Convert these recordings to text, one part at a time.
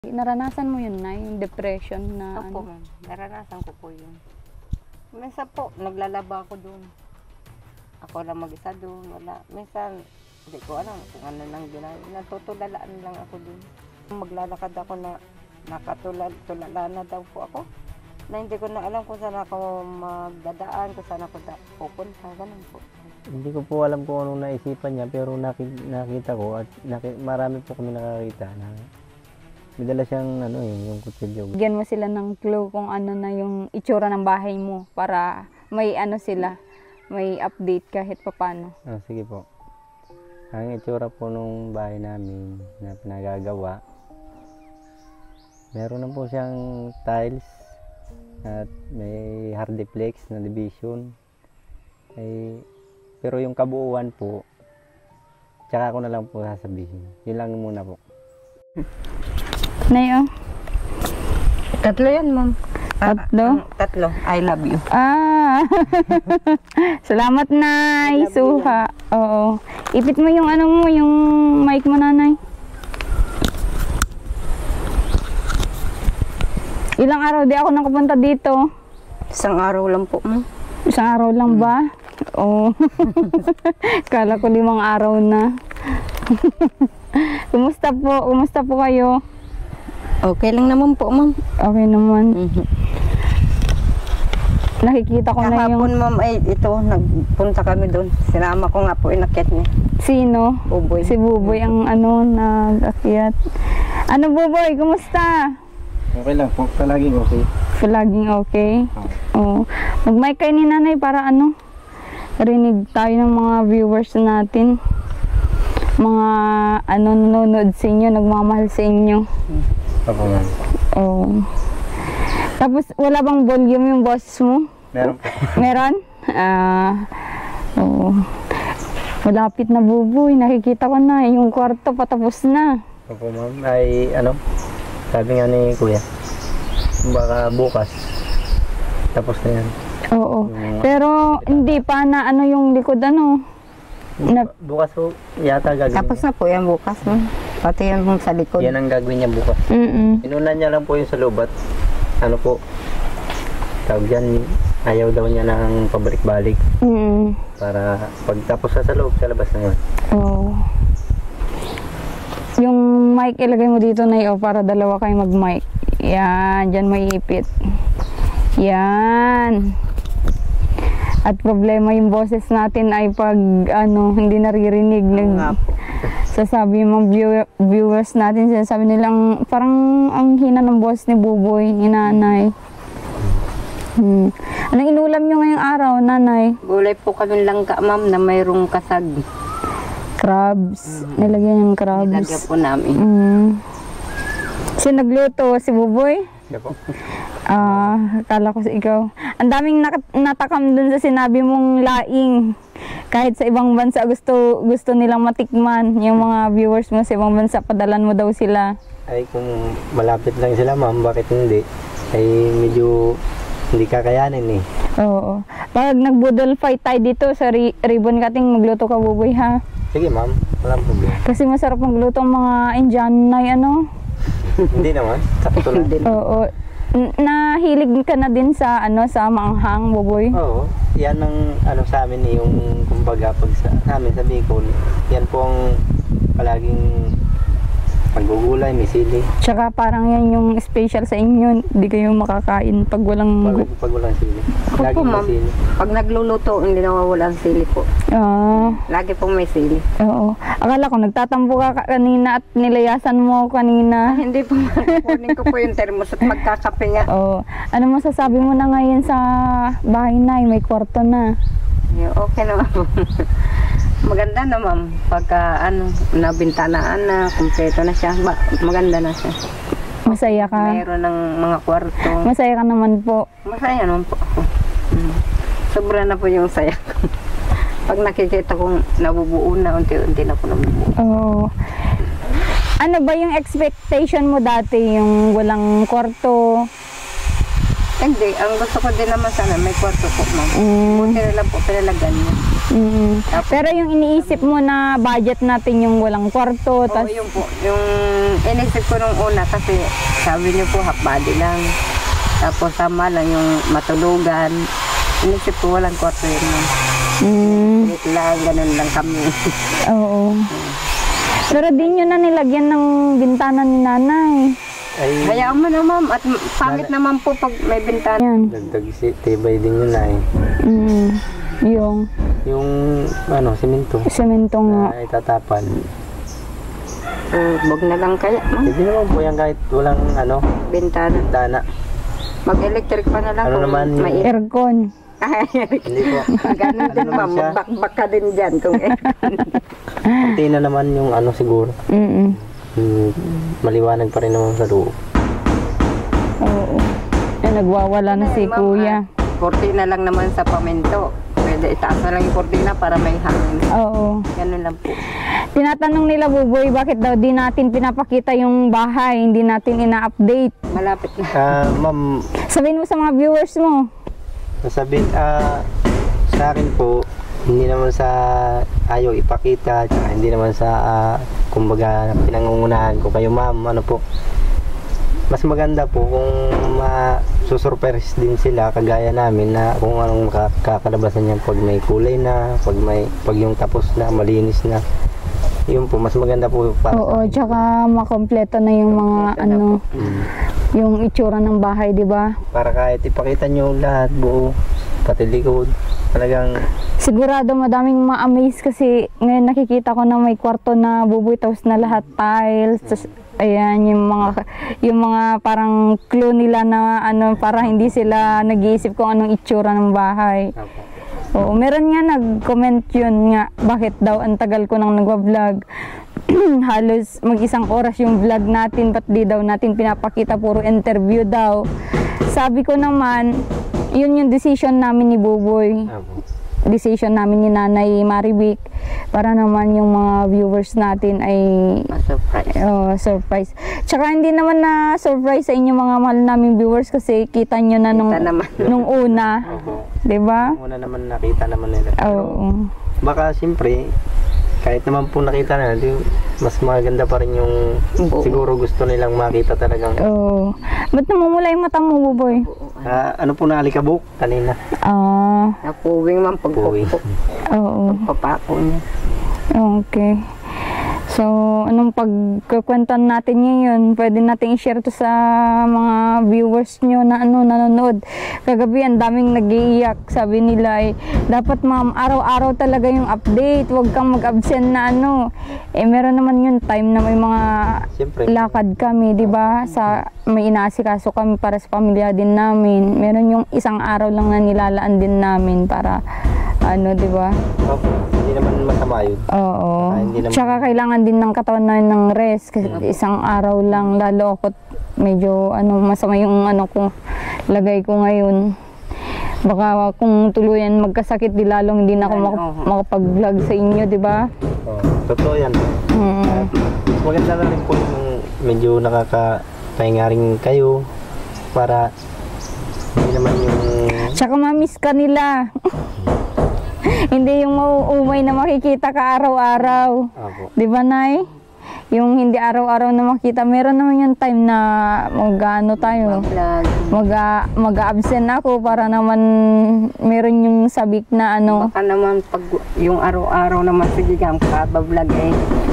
Naranasan mo yun na, yung depression na Opo, ma'am. Naranasan ko po yun. Minsan po, naglalaba ako doon. Ako lang mag-isa doon. Wala. Minsan, hindi ko alam kung ano nang ginagawa. Natutulalaan lang ako doon. Maglalakad ako na nakatulala na daw po ako. Na hindi ko na alam kung saan ako magdadaan, kung saan ako pupunta. Ganun po. Hindi ko po alam kung anong naisipan niya, pero nakita ko at marami po kami nakakita na may dala siyang yung kutsilyo. Bigyan mo sila ng clue kung ano na yung itsura ng bahay mo para may sila, may update kahit papano. Sige po. Ang itsura po nung bahay namin na pinagagawa, meron na po siyang tiles at may hardiplex na division. Pero yung kabuuan po, tsaka ko na lang po sasabihin. Yun lang muna po. Nay, oh. Tatlo yan, ma'am. Tatlo? Tatlo. I love you. Salamat, Nay. Suha. Oo. Ipit mo yung yung mic mo, Nanay. Ilang araw di ako nakapunta dito? Isang araw lang po, ma'am. Isang araw lang ba? Oo. Kala ko 5 araw na. Kumusta po? Kumusta po kayo? Okay lang naman po, ma'am. Okay naman. Nakikita ko na yung... Kahapon, ma'am, ito, nagpunta kami doon. Sinama ko nga po, inakyat niya. Sino? Buboy. Si Buboy ang nag-akyat. Ano, Buboy? Kumusta? Okay lang po. Palaging okay. Palaging okay? Oo. Mag-mic kayo ni Nanay para rinig tayo ng mga viewers natin. Mga nanonood sa inyo, nagmamahal sa inyo. Opo, ma'am. Oo. Tapos, wala bang volume yung boses mo? Meron po. Meron? Oo. Malapit na, Buboy. Nakikita ko na. Yung kwarto patapos na. Opo, ma'am. Sabi nga ni Kuya, baka bukas. Tapos na yan. Oo. Pero, hindi pa na yung likod Bukas po, yata gagawin. Tapos na po yan bukas, ma'am. Pati yan sa likod. Yan ang gagawin niya bukas. Inuna niya lang po yung sa lubat. Tawag dyan, ayaw daw niya ng pabalik-balik. Para pagtapos sa loob, sa labas naman. Oo. Yung mic ilagay mo dito na para dalawa kayo mag-mic. Yan, dyan may ipit. Yan. At problema yung boses natin ay pag hindi naririnig. Sasabi yung mga viewers natin, sinasabi nilang parang ang hina ng boses ni Buboy, ni Nanay. Anong inulam nyo ngayong araw, Nanay? Gulay po kami langka, ma'am, na mayroong kasag. Crabs. Nilagyan yung crabs. Nilagyan po namin. Sino nagluto? Si Buboy? Siya po. Akala ko ikaw. Ang daming natakam dun sa sinabi mong laing. Kahit sa ibang bansa gusto nilang matikman. Yung mga viewers mo sa ibang bansa, padalan mo daw sila. Ay, kung malapit lang sila, ma'am, bakit hindi? Ay, medyo hindi kakayanin eh. Oo. Pag nagbudol fight tayo dito sa ribbon cutting, magluto ka, Buboy, ha? Sige, ma'am. Walang problema. Kasi masarap magluto ang mga Indian na Hindi naman. Sakto lang. Oo. Nahilig ka na din sa sa maanghang, Buboy? Oo. Yan ang sa amin yung kumbaga pag sa amin sa Bicol. Yan po ang palaging paggugulay, may sili. Tsaka parang yan yung special sa inyo. Hindi kayo makakain pag walang sili. Lagi may sili. Pag nagluluto, hindi nawawala ang sili po. Lagi pong may sili. Oo. Akala ko nagtatampo ka kanina at nilayasan mo kanina. Hindi po. Kunin ko po yung termos at magkakape nga. Oo. Ano masasabi mo na ngayon sa bahay na? May kwarto na. Okay naman po. Maganda na, ma'am. Pagka nabintanaan na, kumpleto na siya. Maganda na siya. Masaya ka? Mayroon ng mga kwarto. Masaya ka naman po? Masaya naman po. Sobra na po yung saya ko. Pag nakikita kong nabubuo na, unti-unti na po nabubuo. Oo. Ano ba yung expectation mo dati? Yung walang kwarto? Hindi. Ang gusto ko din naman sana, may kwarto po, ma'am. Buti na lang po pinalagan niya. Pero yung iniisip mo na budget natin yung walang kwarto, Oo, tas yun po. Yung inisip ko nung una kasi sabi niyo po half body lang. Tapos sama lang yung matulugan. Inisip ko walang kwarto yun. Wait lang, ganun lang kami. oo. Pero di nyo na nilagyan ng bintana ni nanay. Ay, Hayaan mo na ma'am. At pangit naman po pag may bintana. Yan. dagdag tibay din yun ay. Yung Yung simento semento nga. na itatapan. Wag na lang kaya ma'am. Hindi naman po yan kahit walang Bintana. bintana. Mag-electric pa na lang. Ano kung naman yung- may Aircon. Hindi po. Ganun din naman ma'am. siya? Magbakbak ka din dyan. Kung Kunti na naman yung siguro. Maliwanag pa rin naman sa loob. Oo. Nagwawala na si kuya. Kortina lang naman sa pamento. Pwede itaas na lang yung kortina para may hangin. Oo. Ganun lang po. Tinatanong nila, Buboy, bakit daw di natin pinapakita yung bahay, hindi natin ina-update. Malapit na. Ma'am, Sabihin mo sa mga viewers mo. sabihin, sa akin po, hindi naman sa ayaw ipakita, tsaka hindi naman sa, kumbaga, pinangungunahan ko kayo, ma'am, mas maganda po kung masusurprise din sila, kagaya namin, na kung anong kakalabasan niya pag may kulay na, pag yung tapos na, malinis na. Yun po, mas maganda po para Oo, tsaka makompleto na yung mga yung itsura ng bahay, di ba? para kahit ipakita nyo lahat buo, pati likod, talagang Sigurado madaming ma-amaze kasi ngayon nakikita ko na may kwarto na Buboy, tapos na lahat tiles. Tas, ayan, yung mga parang clue nila na para hindi sila nag-iisip kung anong itsura ng bahay. Oo, meron nga nag-comment yun nga, bakit daw ang tagal ko nang nagwa-vlog. Halos mag-isang oras yung vlog natin, ba't di daw natin pinapakita, puro interview daw. Sabi ko naman, yun yung decision namin ni Buboy. Decision namin ni Nanay Marivic para naman yung mga viewers natin ay Surprise. surprise. Tsaka hindi naman na surprise sa inyo mga mahal naming viewers kasi kita nyo na nung una. 'Di ba? una naman nakita naman nila. Oo. Baka siyempre, kahit naman po nakita na, mas maganda pa rin yung siguro gusto nilang makita talagang. Oo. Ba't namumula yung mata mo, Buboy? Ano po na alikabok kanina? Napuwing man Puwing. pagpupok. Oo. Papako niya. Okay. So, anong pagkukwentan natin ngayon, pwede natin i-share to sa mga viewers nyo na nanonood. Kagabi, ang daming nag-iiyak. Sabi nila dapat ma'am, araw-araw talaga yung update. Huwag kang mag-absent na meron naman yung time na may mga Siyempre. lakad kami, di ba? May inaasikaso kami para sa pamilya din namin. Meron yung isang araw lang na nilalaan din namin para di ba? Hindi naman masama yun. Oo. Hindi naman. Tsaka kailangan din ng katawan na ng rest kasi isang araw lang, lalo ako medyo masama yung kung lagay ko ngayon. Baka kung tuluyan magkasakit, di lalong hindi na ako makapag-vlog sa inyo, di ba? Totoo yan. Maganda na rin po yung medyo nakakapahinga rin kayo para hindi naman yung Tsaka mamiss ka nila. Hindi yung mauumay na makikita ka araw-araw. Di ba, Nay? Yung hindi araw-araw na makita, meron naman yung time na tayo. Mag-absent ako para naman meron yung sabik na Baka naman pag yung araw-araw naman sige kang kabablog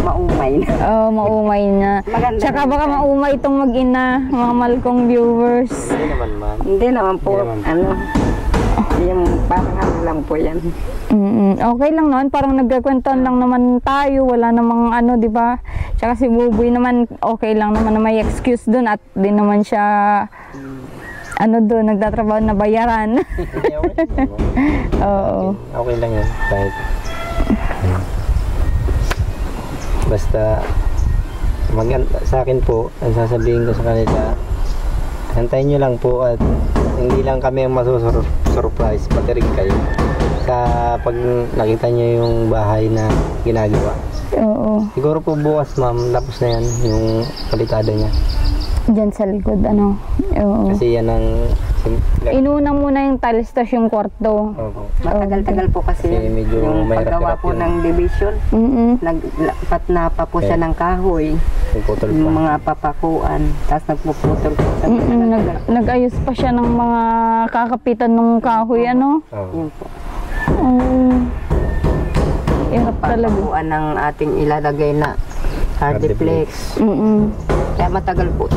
maumay na. Maumay na. Maganda Tsaka rin baka siya. maumay itong mag-ina, mga malkong viewers. hindi naman, ma'am. Hindi naman po, Hindi naman. yung parang lang po yan. Okay lang naman, parang nagkakwentuhan lang naman tayo, wala namang di ba? Tsaka si Buboy naman, okay lang naman na may excuse dun at di naman siya doon, nagtatrabaho na bayaran. Oo. Okay lang yan. Kahit basta sa akin po, ang sasabihin ko sa kanila, antayin nyo lang po at hindi lang kami ang masusurprise, pati rin kayo sa pag nakita nyo yung bahay na ginagawa. Oo. Siguro po bukas, ma'am, tapos na yan yung palitado niya. Diyan sa likod, Oo. Kasi yan ang Inuna muna yung tiles tas yung kwarto. Opo. Matagal-tagal po kasi Kasi medyo yung mahirap-hirap paggawa po yun. ng division. Nagpatna pa po siya ng kahoy, Puputol yung pa. mga papakuan, tapos nagpuputol po sa Nag-ayos pa siya ng mga kakapitan ng kahoy, ano? Oo. yun po. Hirap talaga. Papakuan ng ating ilalagay na hardiplex. Kaya matagal po.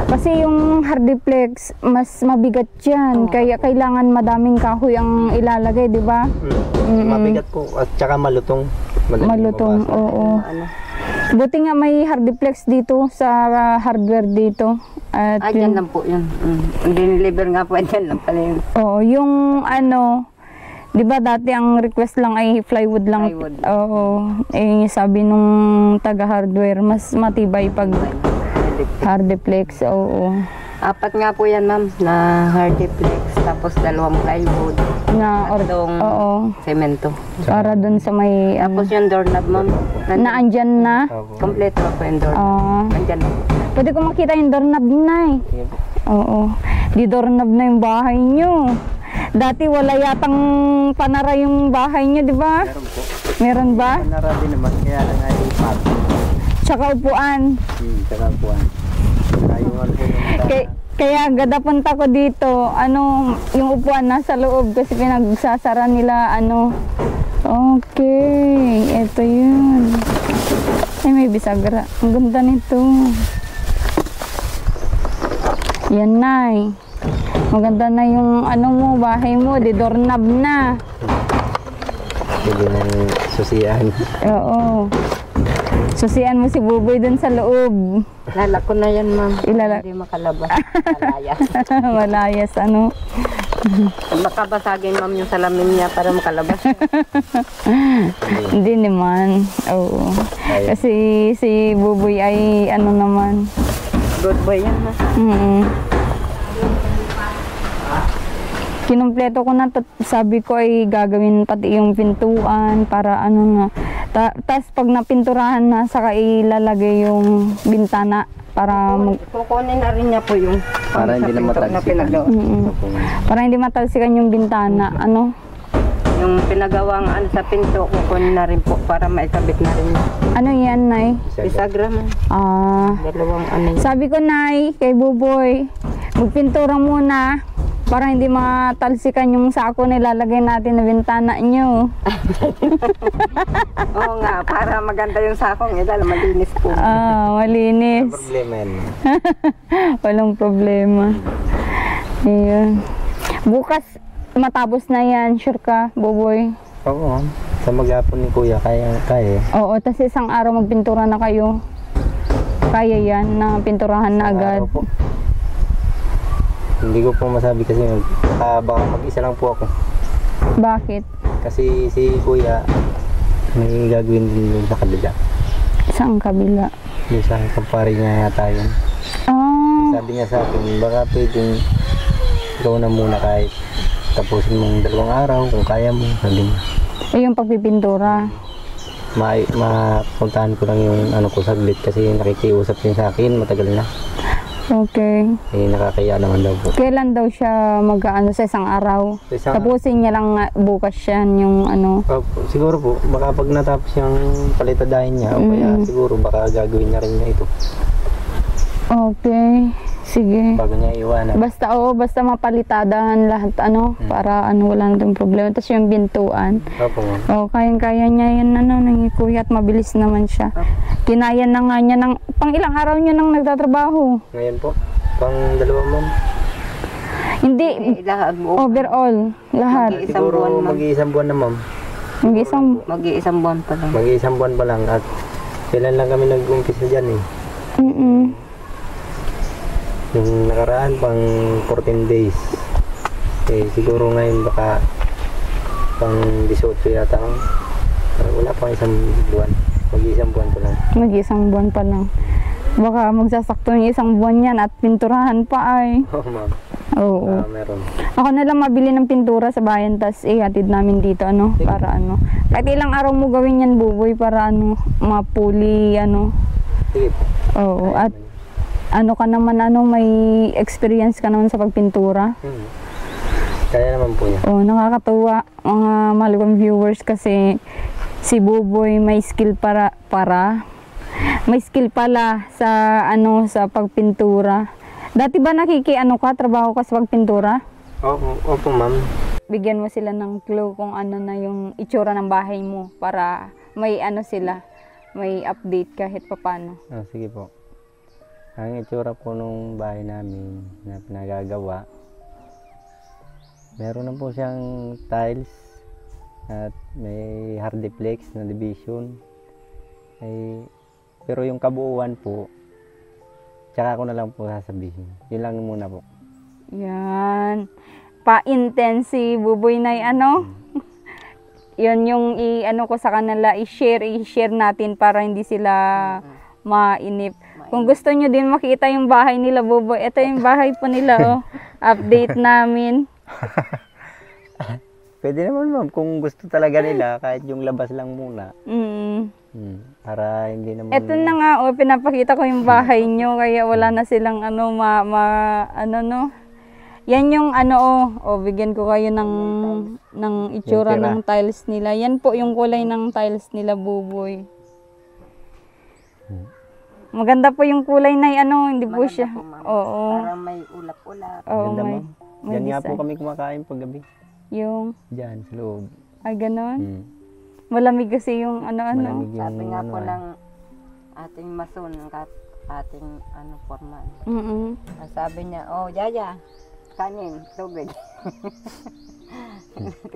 Kasi yung hardiplex, mas mabigat yan. Kaya kailangan madaming kahoy ang ilalagay, di ba? Mabigat po at saka malutong. Madaling Malutong, mabasa. oo. Ano? Buti nga may hardiplex dito sa hardware dito. At Dyan lang po yun. Deliver nga po, dyan lang pala yun. Oo, yung ano, 'di ba dati ang request lang ay plywood lang. Plywood. Oo. Eh sabi nung taga hardware, mas matibay pag hardiplex. Oo. 4 nga po yan, ma'am, na hardiplex, tapos 2 plywood, Na tatlong oo. semento. Para dun sa may Tapos yung doorknob, ma'am, na andyan na. Opo. kompleto po yung doorknob. Andyan po. Pwede ko makita yung doorknob na eh. Sige po. Oo. Di doorknob na yung bahay nyo. Dati wala yatang panara yung bahay nyo, di ba? Meron po. Meron ba? Panara din naman, kaya lang ay pad. Tsaka upuan. Saka buwan. Saka yung ano po yung Kaya gada punta ko dito, ano, yung upuan nasa loob kasi pinagsasara nila, ano. Okay, eto yun. Ay, may bisagra. Ang ganda nito. Yan na eh. Maganda na yung ano mo, bahay mo, di doorknob na. pwede ng susian. Oo. Susian mo si Buboy dun sa loob. Lala ko na yan, ma'am. Ilala- Hindi makalabas. Malayas. Malayas, ano. Baka basagin, ma'am, yung salamin niya para makalabas. Hindi naman. Oo. Ay. Kasi si Buboy ay ano naman. Good boy yan, ma'am. Kinumpleto ko na, sabi ko ay gagawin pati yung pintuan para ano na. Tapos pag napinturahan na, saka ilalagay yung bintana para Kukunin na rin niya po yung Para hindi na pinto matalsikan. pinagawa. para hindi matalsikan yung bintana. Ano? Yung pinagawang ano sa pinto, kukunin na rin po para maikabit na rin. Ano yan, Nay? Bisagra, ma'am. Dalawang ano yun. Sabi ko, Nay, kay Buboy, magpintura muna para hindi matalsikan yung sako na ilalagay natin na bintana nyo. Oo nga, para maganda yung sakong ila, malinis po. Malinis. Problema yan. Walang problema. Ayun. Bukas, matapos na yan. Sure ka, Buboy? Oo, sa maghapon ni Kuya, kaya. Oo, tas isang araw magpintura na kayo. Kaya yan, na pinturahan na agad. Araw po. Hindi ko po masabi kasi baka mag-isa lang po ako. Bakit? Kasi si Kuya, may gagawin din yun sa kabila. Saan kabila? Yung sa kumpare niya yata yun. Sabi niya sa akin, baka pwedeng ikaw na muna kahit tapusin mong 2 araw kung kaya mo. Sabi niya. Yung pagpipintura. Mapuntahan ko lang yung ano ko saglit kasi nakikiusap din sa akin matagal na. Okay. Eh nakakaya naman daw po. Kailan daw siya mag-ano sa isang araw? Tapusin niya lang bukas yan yung ano. Siguro po, baka pag natapos yung palitadahin niya, o kaya siguro baka gagawin niya rin niya ito. Okay. Sige. Bago niya iwanan. Basta basta mapalitadahan lahat ano para ano wala nang problema. Tapos yung bintuan. Opo, ma'am. Kayang-kaya niya yan ano nang Kuya at mabilis naman siya. Kinaya na nga niya ng pang ilang araw niya nang nagtatrabaho. Ngayon po, pang 2 ma'am. Hindi Ilahag mo. overall lahat. Mag-iisang Siguro buwan, ma'am. mag-iisang buwan na ma'am. Mag-isang Mag-iisang buwan pa lang. Mag-iisang buwan pa lang at kailan lang kami nag-umpisa dyan eh. Yung nakaraan pang 14 days. Eh siguro ngayon baka pang 18 yata. Wala pang 1 buwan. Mag-iisang buwan pa lang. Mag-isang buwan pa lang. Baka magsasakto yung 1 buwan yan at pinturahan pa ay. Oo, ma'am. Oo. Meron. Ako na lang mabili ng pintura sa bayan tas ihatid namin dito ano para ano. Kahit ilang araw mo gawin yan Buboy para ano mapuli ano. Sige po. Oo. At ano ka naman, may experience ka naman sa pagpintura. Kaya naman po niya. Oh, nakakatuwa mga mahal kong viewers kasi si Buboy may skill may skill pala sa sa pagpintura. Dati ba trabaho ka sa pagpintura? Opo, ma'am. Bigyan mo sila ng clue kung ano na yung itsura ng bahay mo para may may update kahit papano. Sige po. Ang itsura po nung bahay namin na pinagagawa, meron na po siyang tiles at may hardiplex na division. Pero yung kabuuan po, tsaka ko na lang po sasabihin. Yun lang muna po. Yan. Pa-intense si Buboy na yun yung ko sa kanila, i-share natin para hindi sila mainip. Kung gusto nyo din makita yung bahay nila, Buboy, ito yung bahay po nila, update namin. Pwede naman, ma'am, kung gusto talaga nila, kahit yung labas lang muna. Para hindi naman... Ito na nga, pinapakita ko yung bahay nyo, kaya wala na silang Yan yung bigyan ko kayo ng itsura ng tiles nila. Yan po yung kulay ng tiles nila, Buboy. Maganda po yung kulay na hindi po siya. Oo. Parang may ulap-ulap. Oo, Ganda, may ma'am. Diyan nga po kami kumakain pag gabi. Yung, Diyan, sa loob. ay ganon. Malamig kasi yung Malamig yung Sabi nga po ng ating mason, ng ating foreman. Sabi niya, Yaya, kanin, tubig.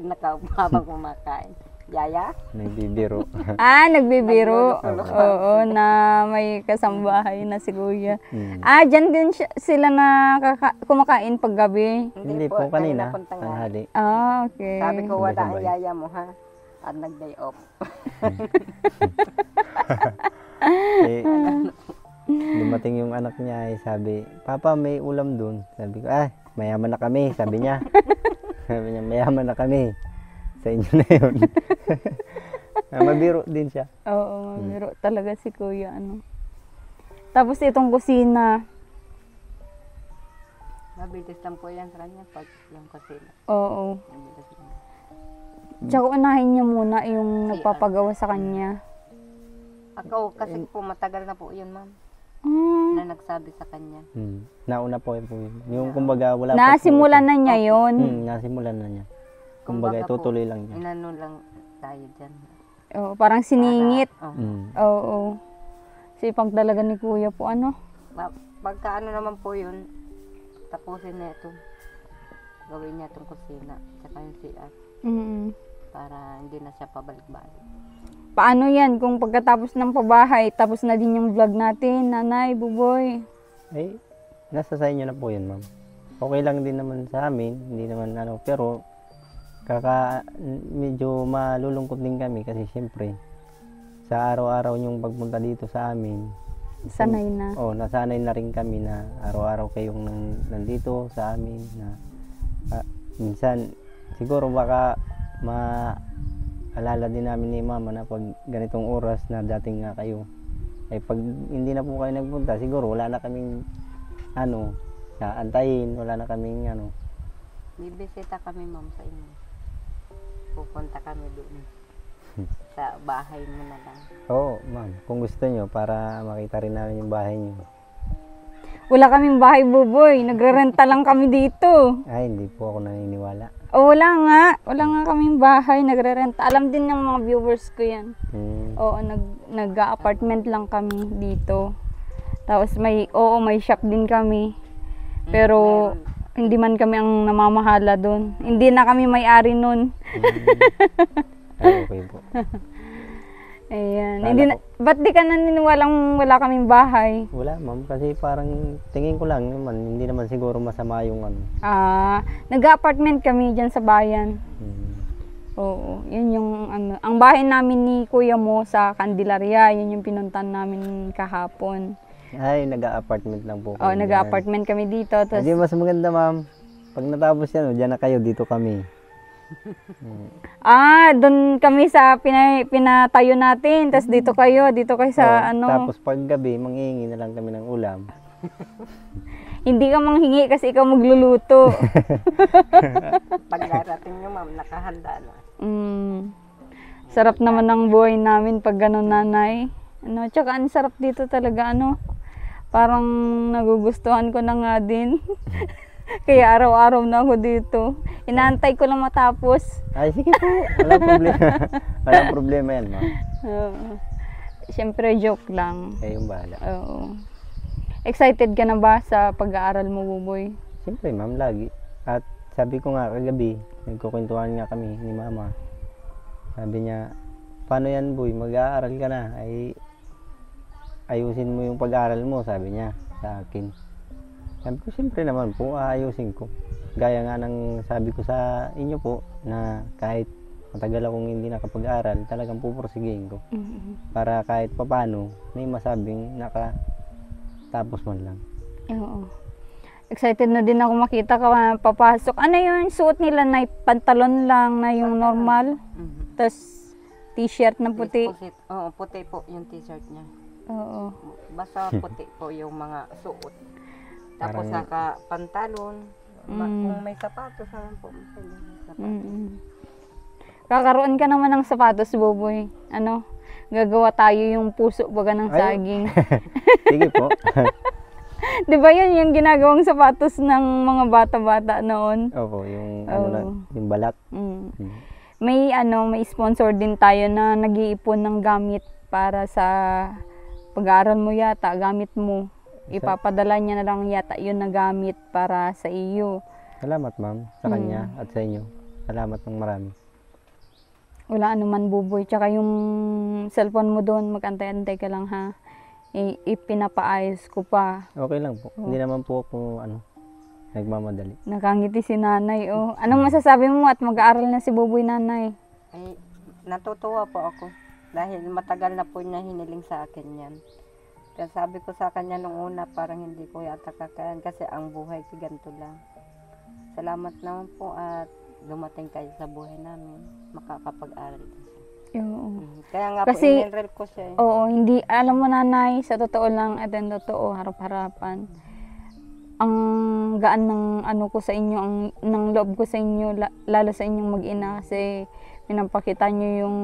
Nakaupo habang kumakain. Yaya? Nagbibiro. Nagbibiro. Oo, na may kasambahay na si Kuya. Dyan din sila na kumakain pag gabi. Hindi po, kanina. Tanghali. Okay. Sabi ko, wala ang yaya mo, ha? At nag-day off. Dumating yung anak niya, sabi, Papa, may ulam dun. Sabi ko, mayaman na kami, sabi niya. Sabi niya, mayaman na kami. Sa inyo na yun. Mabiro din siya. Oo, mabiro talaga si Kuya. Tapos itong kusina. Mabilis lang po yan sa kanya pag yung kusina. Oo. Mabilis lang. Tsaka unahin niya muna yung nagpapagawa sa kanya. Ako, kasi po matagal na po yun, ma'am. Na nagsabi sa kanya. Nauna po yun. Yung kumbaga wala Nasimulan na niya yun. Nasimulan na niya. Kumbaga tutuloy lang niya. Inano lang tayo dyan. Oo, parang siningit. Para, Oo. Sipag talaga ni Kuya po, Pagka naman po yun, tapusin na ito. Gawin niya itong kusina. Tsaka yung CR. Para hindi na siya pabalik-balik. Paano yan kung pagkatapos ng pabahay, tapos na din yung vlog natin, Nanay, Buboy? Nasa sa inyo na po yun, ma'am. Okay lang din naman sa amin. Hindi naman pero medyo malulungkot din kami kasi siyempre sa araw-araw yung pagpunta dito sa amin, sanay na. Nasanay na rin kami na araw-araw kayong nandito sa amin na minsan siguro baka maalala din namin ni Mama na pag ganitong oras na dating nga kayo pag hindi na po kayo nagpunta siguro wala na kaming antayin, wala na kaming Bibisita kami, ma'am, sa inyo. Pupunta kami doon. Sa bahay mo na lang. Oo, ma'am. Kung gusto nyo, para makita rin namin yung bahay nyo. Wala kaming bahay, Buboy. Nagrerenta lang kami dito. Hindi po ako naniniwala. Wala nga. Wala nga kaming bahay. Nagrerenta. Alam din ng mga viewers ko yan. Oo, nag-apartment lang kami dito. Tapos may shop din kami. Pero hindi man kami ang namamahala doon. Hindi na kami may-ari nun. Okay po. Ayan. Ba't di ka naniniwalang wala kaming bahay? Wala, ma'am. Kasi parang tingin ko lang naman, hindi naman siguro masama yung nag-apartment kami dyan sa bayan. Oo. Yun yung Ang bahay namin ni Kuya mo sa Candelaria, yun yung pinuntan namin kahapon. Nag-apartment lang po. Nag-apartment kami dito. Hindi, mas maganda, ma'am. Pag natapos yan, dyan na kayo, dito kami. Doon kami sa pinatayo natin. Tapos dito kayo sa Tapos pag gabi, manghihingi na lang kami ng ulam. Hindi ka manghingi kasi ikaw magluluto. Pag darating nyo, ma'am, nakahanda na. Sarap naman ng buhay namin pag gano'n, nanay. Ano, tsaka ang sarap dito talaga, ano. Parang nagugustuhan ko na nga din. Kaya araw-araw na ako dito. Inaantay ko lang matapos. Ay, sige po. Walang problema. Walang problema yan, ma'am. Siyempre, joke lang. Kayong bahala. Oo. Excited ka na ba sa pag-aaral mo, Buboy? Siyempre, ma'am, lagi. At sabi ko nga kagabi, nagkukwentuhan nga kami ni mama. Sabi niya, paano yan, boy? Mag-aaral ka na. Ay, ayusin mo yung pag-aaral mo, sabi niya sa akin. Sabi ko, siyempre naman po, aayusin ko. Gaya nga ng sabi ko sa inyo po, na kahit matagal akong hindi nakapag-aral, talagang pupursigihin ko. Para kahit papano, may masabing nakatapos man lang. Oo. Excited na din ako makita ka papasok. Ano yung suot nila na pantalon lang na yung normal? Tapos t-shirt na puti. Oo, puti po yung t-shirt niya. Oo. Basta puti po yung mga suot. Tapos Parang- naka-pantalon. Kung may sapatos naman po. May sapatos. Kakaroon ka naman ng sapatos, Buboy. Ano? Gagawa tayo yung puso baga ng Ay. saging. Sige po. Di ba yun yung ginagawang sapatos ng mga bata-bata noon? Opo, yung ano na, yung balat. May may sponsor din tayo na nag-iipon ng gamit para sa pag-aaral mo yata, gamit mo. Ipapadala niya na lang yata yun na gamit para sa iyo. Salamat, ma'am, sa kanya at sa inyo. Salamat ng marami. Wala anuman, Buboy. Tsaka yung cellphone mo doon, mag-antay-antay ka lang, ha. Ipinapaayos ko pa. Okay lang po. Hindi naman po ako nagmamadali. Nakangiti si nanay, oh. Anong masasabi mo at mag-aaral na si Buboy, nanay? Ay, natutuwa po ako. Dahil matagal na po niya hiniling sa akin yan. Kaya sabi ko sa kanya nung una, parang hindi ko yata kakayan kasi ang buhay ko ganito lang. Salamat naman po at dumating kayo sa buhay namin. Makakapag-aral din siya. Oo. Kaya nga Kasi- po, in-enroll ko siya. Oo, hindi, alam mo, nanay, sa totoo lang, at ang totoo, harap-harapan. Ang gaan ng ano ko sa inyo, ng loob ko sa inyo, lalo sa inyong mag-ina, kasi pinapakita nyo yung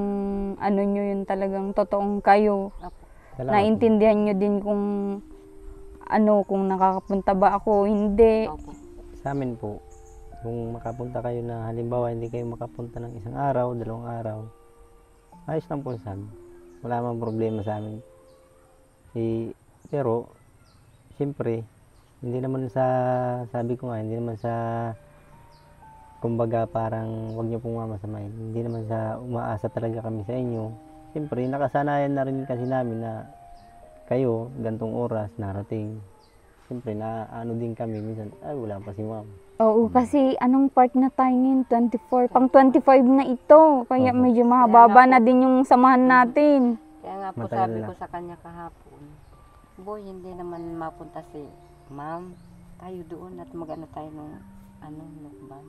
ano nyo, yung talagang totoong kayo. Apo. Salamat. Naintindihan nyo din kung kung nakakapunta ba ako, hindi. Opo. Sa amin po, kung makapunta kayo na halimbawa hindi kayo makapunta ng isang araw, 2 araw, ayos lang po sa amin. Wala mang problema sa amin. Pero, siyempre, hindi naman sabi ko nga, hindi naman sa, kumbaga parang wag niyo pong mamasamain. Hindi naman sa umaasa talaga kami sa inyo. Siyempre, nakasanayan na rin kasi namin na kayo, gantong oras, narating. Siyempre, ano din kami minsan, ay wala pa si ma'am. Oo, kasi anong part na tayo ngayon? 24. Pang 25 na ito. Kaya Opo. medyo mahaba na din yung samahan natin. Kaya nga po Matagal sabi na. ko sa kanya kahapon, boy, hindi naman mapunta si ma'am. Tayo doon at mag-ano tayo nung nukban.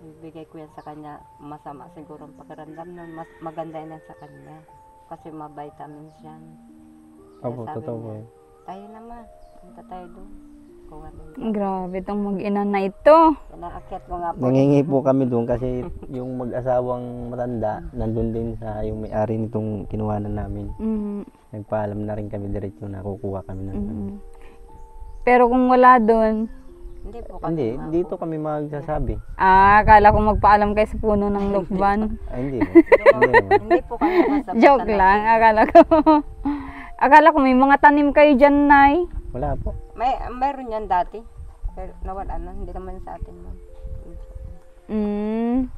Ibigay ko yan sa kanya. Masama siguro ang pakiramdam nun. Mas maganda yan sa kanya. Kasi ma-vitamins yan. Kaya Opo, sabi totoo po niya, yun. tayo naman. Punta tayo doon. Kuha na yun. Grabe tong mag-ina na ito. Pinaakyat ko nga po. Nangingi po kami doon kasi yung mag-asawang matanda, nandun din sa yung may-ari nitong kinuhanan namin. Nagpaalam na rin kami diretso na kukuha kami ng Pero kung wala doon, Hindi po kami Hindi, mako. dito kami magsasabi. akala ko magpaalam kayo sa puno ng lukban. Ay, hindi po. Hindi naman. Hindi po kami masabot. Joke lang, akala ko. Akala ko may mga tanim kayo dyan, Nay. Wala po. Mayroon yan dati. Pero nawala na. Hindi naman sa atin mo.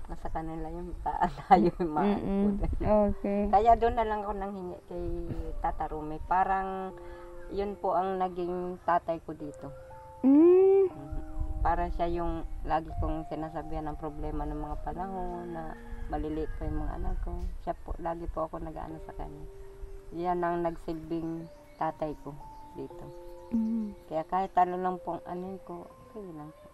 Nasa kanila yung tayo yung mga Okay. Kaya doon na lang ako nanghingi kay Tata Rumi. Parang yun po ang naging tatay ko dito. Para siya yung lagi kong sinasabihan ng problema ng mga panahon na maliliit pa yung mga anak ko. Siya po, lagi po ako nag-ano sa kanya. Yan ang nagsilbing tatay ko dito. Kaya kahit ano lang pong anin ko, okay lang po.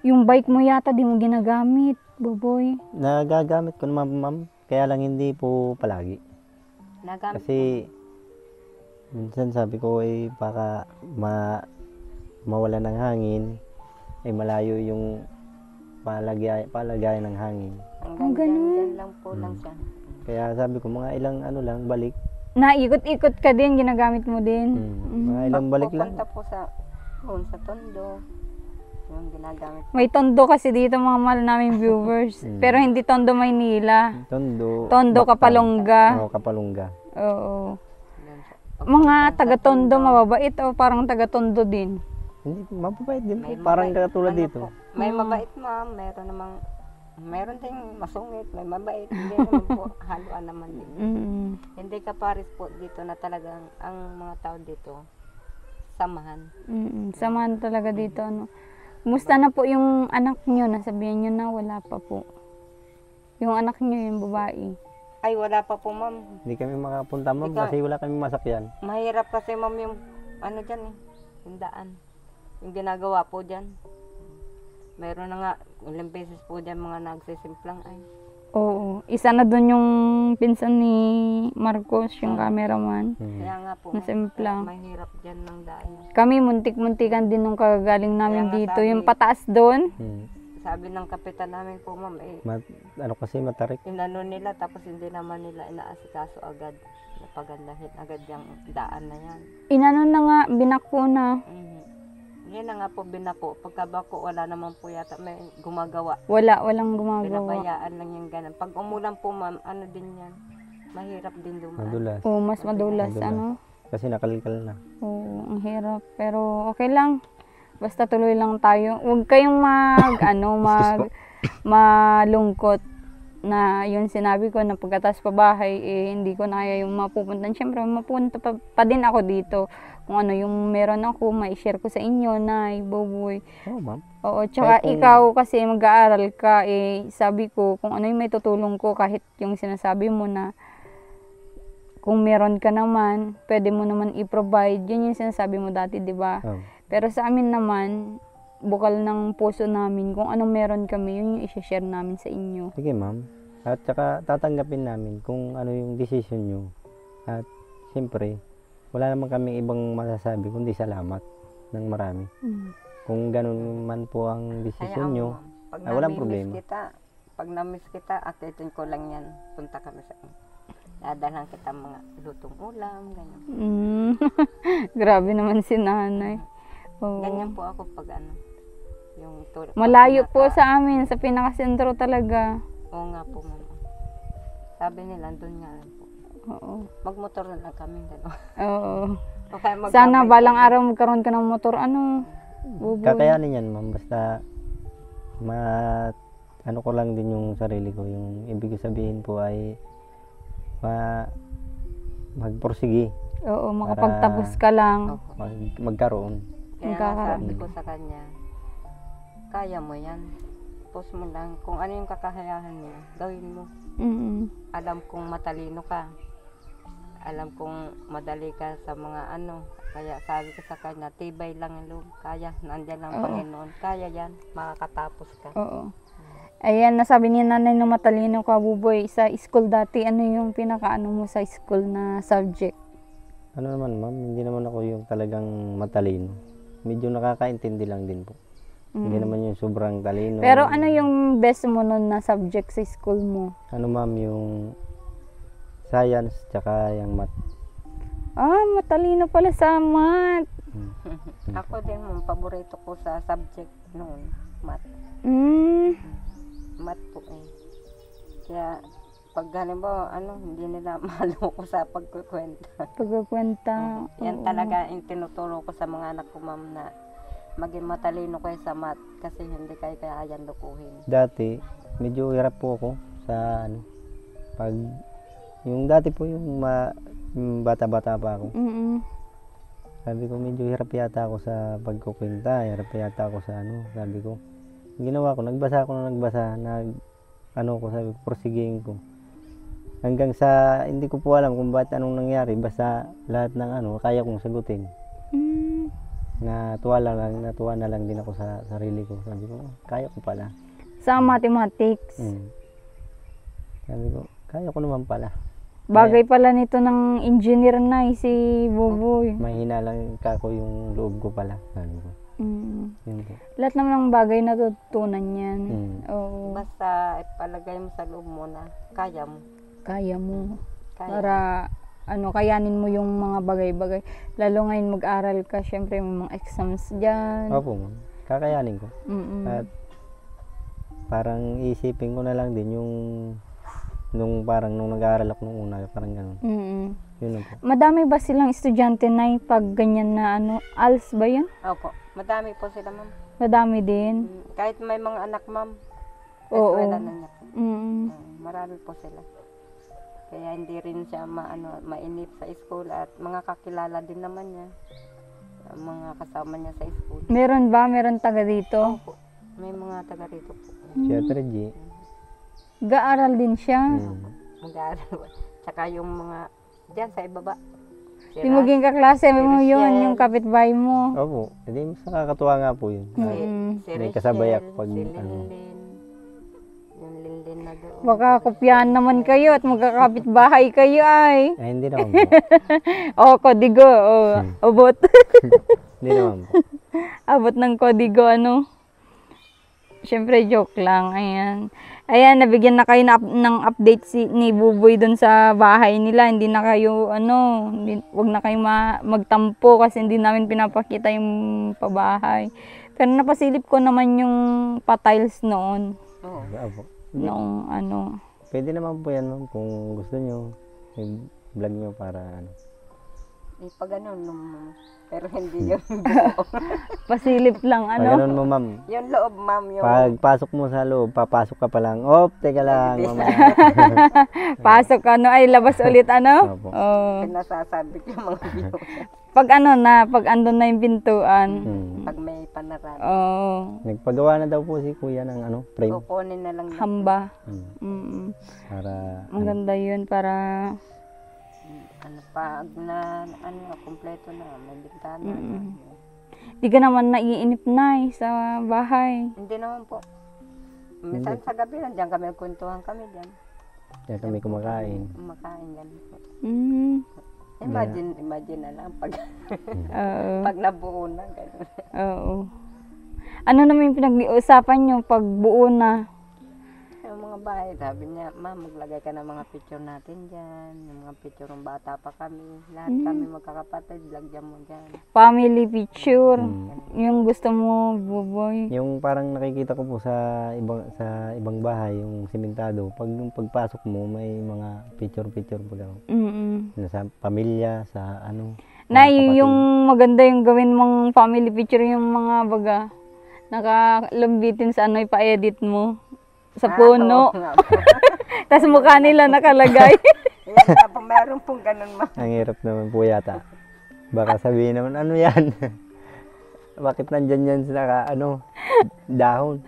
Yung bike mo yata di mo ginagamit, Boboy. Nagagamit ko naman, ma'am. Kaya lang hindi po palagi. Nagamit Kasi Minsan sabi ko baka mawala ng hangin, malayo yung palagayan ng hangin. Hanggang ganun. dyan lang po lang siya. Kaya sabi ko mga ilang lang balik. Naikot-ikot ka din, ginagamit mo din. Mga ilang balik lang. Pupunta po sa Tondo. Yung ginagamit. May Tondo kasi dito mga mahal naming viewers. Pero hindi Tondo, Maynila. Tondo Tondo, Kapalongga. Oo, Kapalongga. Oo. Doon po. Mga taga-Tondo mababait o parang taga-Tondo din? Hindi, mababait din po. May Parang mabait. katulad Ano dito. po, may mabait ma'am, meron ding masungit, may mabait, hindi naman po, haluan naman din. Hindi ka pares po dito na talagang ang mga tao dito, samahan. Samahan talaga dito. Ano. Kumusta na po yung anak nyo? Nasabihan nyo na wala pa po. Yung anak nyo, yung babae. Ay, wala pa po ma'am. Hindi kami makapunta ma'am Ikaw- kasi wala kami masakyan. Mahirap kasi ma'am yung, dyan yung daan. Yung ginagawa po dyan. Meron na nga, ilang beses po dyan mga nagsisimplang ay. Oo. Isa na dun yung pinsan ni Marcos, yung cameraman. Kaya nga po, ma'am, Nasimplang. mahirap dyan ng daan. Kami, muntik-muntikan din nung kagagaling namin Kaya nga dito. sabi- Yung pataas doon. Sabi ng kapitan namin po ma'am, Ano kasi matarik. inano nila tapos hindi naman nila inaasikaso agad. Napagandahin agad yung daan na yan. Inano na nga, binako na. Yan na nga po binako. Pagkabako wala naman po yata may gumagawa. Walang gumagawa. Pinabayaan lang yung ganun. Pag umulan po ma'am, ano din yan. Mahirap din dumaan. Madulas. Oo, mas madulas. Madulas. Ano? Kasi nakalkal na. Oo, ang hirap. Pero okay lang. Basta tuloy lang tayo. Huwag kayong malungkot na yun sinabi ko na pagkatas pa bahay, hindi ko na kaya yung mapupuntan. Siyempre, mapunta pa din ako dito. Kung ano yung meron ako, ma-share ko sa inyo, Nay, Boboy. Oo ma'am. Oo, tsaka Kahit kung- ikaw kasi mag-aaral ka, sabi ko, kung ano yung may tutulong ko, kahit yung sinasabi mo na kung meron ka naman, pwede mo naman i-provide. Yun yung sinasabi mo dati, di ba? Oo. Pero sa amin naman, bukal ng puso namin, kung anong meron kami, yun yung i-share namin sa inyo. Sige ma'am. At saka tatanggapin namin kung ano yung decision nyo. At siyempre, wala naman kami ibang masasabi kundi salamat ng marami. Kung ganun man po ang desisyon nyo, Pag walang namimiss problema. pag namiss kita, akitin ko lang yan. Punta kami sa inyo. Dadalhan kita mga lutong ulam, ganyan. Grabe naman si nanay. Oo. Ganyan po ako pag yung Malayo po sa amin, sa pinakasentro talaga. Oo nga po, ma'am. Sabi nila, doon nga lang po. Oo. Magmotor na lang kami, gano'n. Oo. O kaya magbabike Sana balang kami. araw magkaroon ka ng motor. Ano? Buboy. kakayanin yan ma'am. Basta ano ko lang din yung sarili ko. Yung ibig sabihin po ay magporsige, Oo, makapagtapos ka lang. Opo. magkaroon. Kaya nga Magkakaroon. sabi ko sa kanya, kaya mo yan. Post mo lang. Kung ano yung kakayahan mo, gawin mo. Alam kong matalino ka. Alam kong madali ka sa mga Kaya sabi ko sa kanya, tibay lang ang loob. Kaya, nandyan lang ang Oo. Panginoon. Kaya yan, makakatapos ka. Oo. Ayan, nasabi ni nanay na matalino ka, Buboy. Sa school dati, ano yung pinakaano mo sa school na subject? Ano naman ma'am, hindi naman ako yung talagang matalino. Medyo nakakaintindi lang din po. Hindi naman yung sobrang talino. Pero ano yung best mo nun na subject sa school mo? Ano ma'am, yung science tsaka yung math. Matalino pala sa math. Ako din, paborito ko sa subject noon, math. Math po eh. Kaya, pag halimbawa, hindi nila maloko sa pagkukwenta. Pagkakwenta. Yan oo. talaga yung tinuturo ko sa mga anak ko, ma'am, na maging matalino kayo sa math kasi hindi kayo kayayan lukuhin. Dati, medyo hirap po ako sa pag yung dati po yung bata-bata pa ako. Sabi ko medyo hirap yata ako sa pagkukwenta, hirap yata ako sa sabi ko. Ginawa ko, nagbasa sabi ko, porsigihin ko. Hanggang sa hindi ko po alam kung bakit anong nangyari, basta lahat ng kaya kong sagutin. Natuwa na lang din ako sa sarili ko. Sabi ko, kaya ko pala. Sa mathematics. Sabi ko, kaya ko naman pala. Bagay pala nito ng engineer na si Boboy. Mahina lang kako yung loob ko pala. Ano po. Yun po. Lahat naman ng bagay natutunan yan. Oo. Basta ipalagay mo sa loob mo na kaya mo. Kaya mo. Kaya. Para kayanin mo yung mga bagay-bagay. Lalo ngayon mag-aral ka, syempre may mga exams dyan. Opo, ma'am. Kakayanin ko. At parang isipin ko na lang din yung nung nag-aaral ako nung una, parang gano'n. Yun lang po. Madami ba silang estudyante na pag ganyan na ALS ba yun? Opo. Madami po sila, ma'am. Madami din. Kahit may mga anak, ma'am. Oo. Eskwela na niya po. Marami po sila. Kaya hindi rin siya mainip sa school at mga kakilala din naman niya. Mga kasama niya sa school. Meron ba? Meron taga dito? Opo. May mga taga rito po. Si Ate Reggie. Gaaral din siya. Mag-aaral. Tsaka yung mga dyan sa ibaba. Si Yung maging kaklase mo si yun, Rachel. yung kapitbahay mo. Opo. Hindi, mas nakakatuwa nga po yun. Si May Rachel, kasabay ako pag si ano. Linlin. Yung Linlin na doon. Baka kopyahan naman kayo at magkakapitbahay kayo ay. Ay, hindi naman po. Kodigo. Abot. Hindi naman po. Abot ng kodigo, Siyempre, joke lang. Ayan, nabigyan na kayo ng update ni Buboy doon sa bahay nila. Hindi na kayo, wag na kayo magtampo kasi hindi namin pinapakita yung pabahay. Pero napasilip ko naman yung pa-tiles noon. Oo. Opo. Noong Pwede naman po yan, ma'am, kung gusto nyo. I-vlog nyo para Pag pero hindi yung buo. pasilip lang, Pag ganun mo, ma'am. Yung loob, ma'am. Yung Pag pasok mo sa loob, papasok ka pa lang. Teka lang, mamaya. Pasok, ay labas ulit, Opo. pinasasabi ko yung mga view. Pag pag andun na yung pintuan. Pag may panarami. Nagpagawa na daw po si kuya ng frame. Kukunin na lang. Hamba. Para, Maganda yun para Pag kumpleto na, may bintana. di ka naman naiinip na sa bahay. Hindi naman po. Minsan sa gabi, nandiyan kami, nagkuntuhan kami dyan. kaya kami kumakain. Kumakain ganun po. Imagine na lang pag, pag nabuo na. Ganun. Oo. Ano naman yung pinag-iusapan nyo pag buo na? Yung mga bahay, sabi niya, ma'am, maglagay ka ng mga picture natin dyan. Yung mga picture ng bata pa kami. Lahat kami magkakapatid, lagyan mo dyan. Family picture. Yung gusto mo, Buboy. Yung parang nakikita ko po sa ibang bahay, yung simentado, yung pagpasok mo, may mga picture pa daw. Sa pamilya, sa Na kapatid. yung maganda yung gawin mong family picture, yung mga baga, nakalambitin sa ipa-edit mo. Sa puno. Tapos mukha nila nakalagay. Yan nga po, meron pong ganun, ma'am. Ang hirap naman po yata. Baka sabihin naman, ano yan? Bakit nandyan yan sa dahon?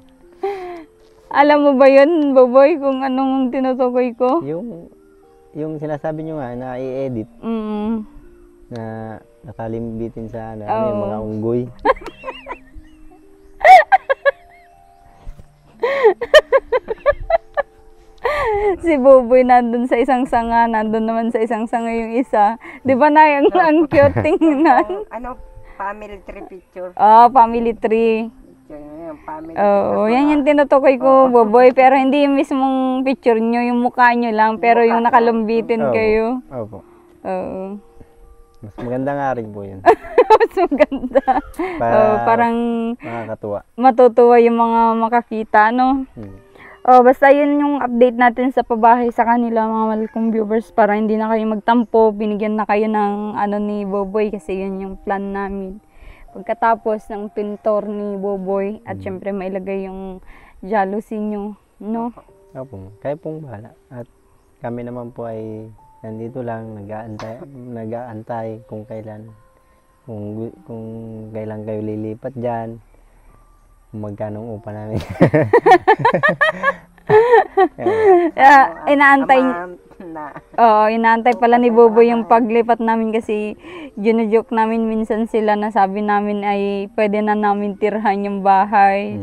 Alam mo ba yun, Boboy, kung anong tinutukoy ko? Yung sinasabi nyo nga na i-edit, na nakalimbitin sa yung mga unggoy. Si Boboy nandun sa isang sanga, nandun naman sa isang sanga yung isa. Di ba ang cute tingnan? Family tree picture. Family tree. Yung family yan yung tinutukoy ko, Boboy. Pero hindi yung mismong picture nyo, yung mukha nyo lang. Pero yung nakalambitin kayo. Opo. Oo. Mas maganda nga rin po yun. Mas maganda. Parang Makakatuwa. matutuwa yung mga makakita, basta yun yung update natin sa pabahay sa kanila, mga mahal kong viewers, para hindi na kayo magtampo. Binigyan na kayo ng ni Boboy kasi yun yung plan namin. Pagkatapos ng pintor ni Boboy at syempre mailagay yung jealousy nyo, Opo, kayo pong bahala. At kami naman po ay nandito lang, nag-aantay kung kailan kayo lilipat dyan, kung magkano upa namin. Inaantay pala ni Boboy yung paglipat namin kasi gino-joke namin minsan sila na sabi namin ay pwede na namin tirhan yung bahay.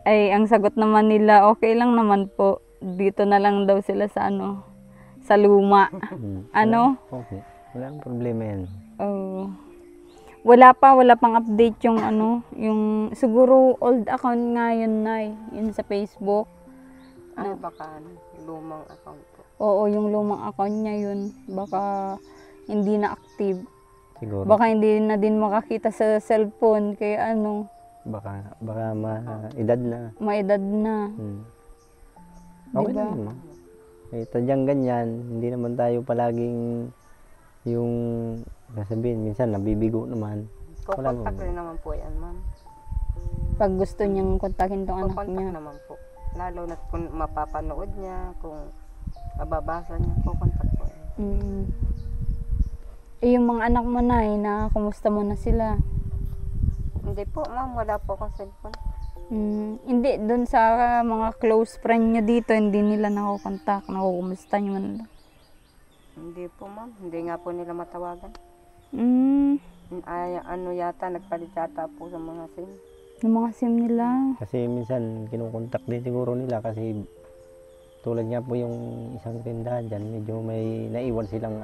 Ay ang sagot naman nila, okay lang naman po. Dito na lang daw sila sa sa luma. Ano? Okay. Wala akong problema yan. Oh. Wala pang update yung ano, yung siguro old account nga yun, Nay, yun sa Facebook. Ano baka lumang account po. Oo, yung lumang account niya yun, baka hindi na active. Siguro. Baka hindi na din makakita sa cellphone, kaya ano, Baka ma-edad na. maedad na. Okay Diba? lang naman. Eh, tadyang ganyan, hindi naman tayo palaging yung sasabihin, minsan nabibigo naman. Wala Kukontak naman. rin naman po yan, ma'am. Pag gusto niyang kontakin tong anak Kukontak niya. naman po. Lalo na kung mapapanood niya, kung mababasa niya, kukontak po yan. Mm. Eh, yung mga anak mo, Nay, na kumusta mo na sila? Hindi po, ma'am. Wala po akong cellphone. Hindi, doon sa mga close friend niyo dito, hindi nila nakukontak, nakukumusta niyo man lang. Hindi po, ma'am. Hindi nga po nila matawagan. Mm, Ay, ano yata, nagpalit yata po sa mga SIM. yung mga SIM nila. Kasi minsan kinukontak din siguro nila kasi tulad nga po yung isang tindahan dyan, medyo may naiwan silang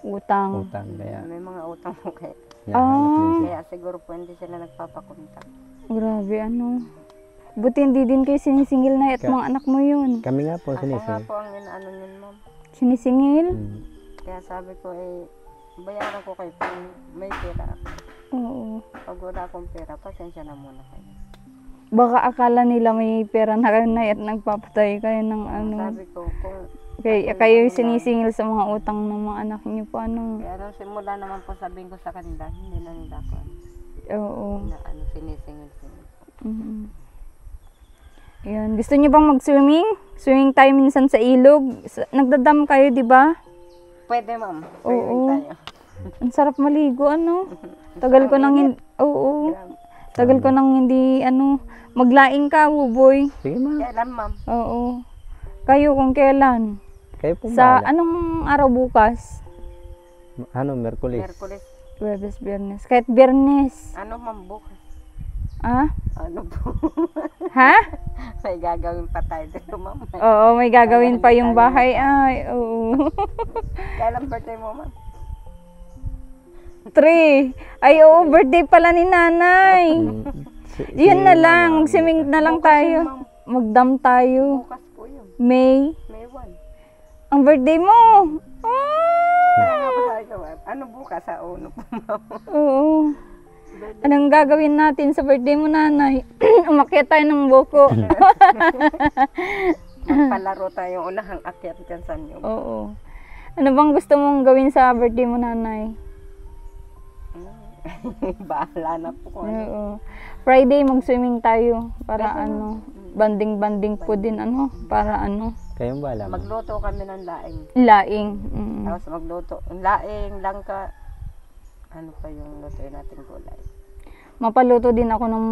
Utang. utang. Kaya May mga utang po kayo. nahanap din sila. Kaya siguro po hindi sila nagpapakontak. Grabe, ano. Buti hindi din kayo sinisingil na at Ka- mga anak mo yun. Kami nga po Ako nga sinising. po ang inaano yun, ma'am. Sinisingil? Kaya sabi ko, bayaran ko kayo kung may pera ako. Oo. Pag wala akong pera, pasensya na muna kayo. Baka akala nila may pera na kayo na at nagpapatay kayo ng ano. Sabi ko, kung Kayo sinisingil sa mga utang ng mga anak niyo po, ano. kaya nung simula naman po sabihin ko sa kanila, hindi na nila ako Oo. na sinisingil-singil. Mhm. Ayan. Gusto niyo bang mag-swimming? Swimming tayo minsan sa ilog. Nagdadam kayo, di ba? Pwede, ma'am. Oo. Swimming tayo. Ang sarap maligo, ano. Tagal ko nang hindi, oo. Grabe. Tagal ko nang hindi, maglaing ka, buboy. Sige ma, Kailan, ma'am? Oo. Kayo kung kailan? kayo po Sa bahala. anong araw bukas? Merkulis. Merkulis. Huwebes, Biyernes. Kahit Biyernes. Ano, ma'am, bukas? Ah? Ano po? Ha? May gagawin pa tayo dito, ma'am. Oo, may gagawin pa yung bahay. Ay, oo. Kailan birthday mo, ma'am? 3. Ay, oo, birthday pala ni nanay. Yun na lang, magsiming na lang Bukas yun, tayo. ma'am. Magdam tayo. Bukas po yun. May. May 1. Ang birthday mo. Ah! Kaya nga po sabi ko, ma'am, ano bukas sa uno po, ma'am? Oo. Anong gagawin natin sa birthday mo, nanay? Umakyat tayo ng buko. Magpalaro tayo unahang akyat dyan sa inyo. Oo. Ano bang gusto mong gawin sa birthday mo, nanay? Bahala na po kung ano. Oo. Friday, mag-swimming tayo. Para banding-banding po din, para Kayong bahala ma. Magluto kami ng laing. laing. Tapos magluto. Laing, langka. Ano pa yung lutuin natin gulay? Mapaluto din ako ng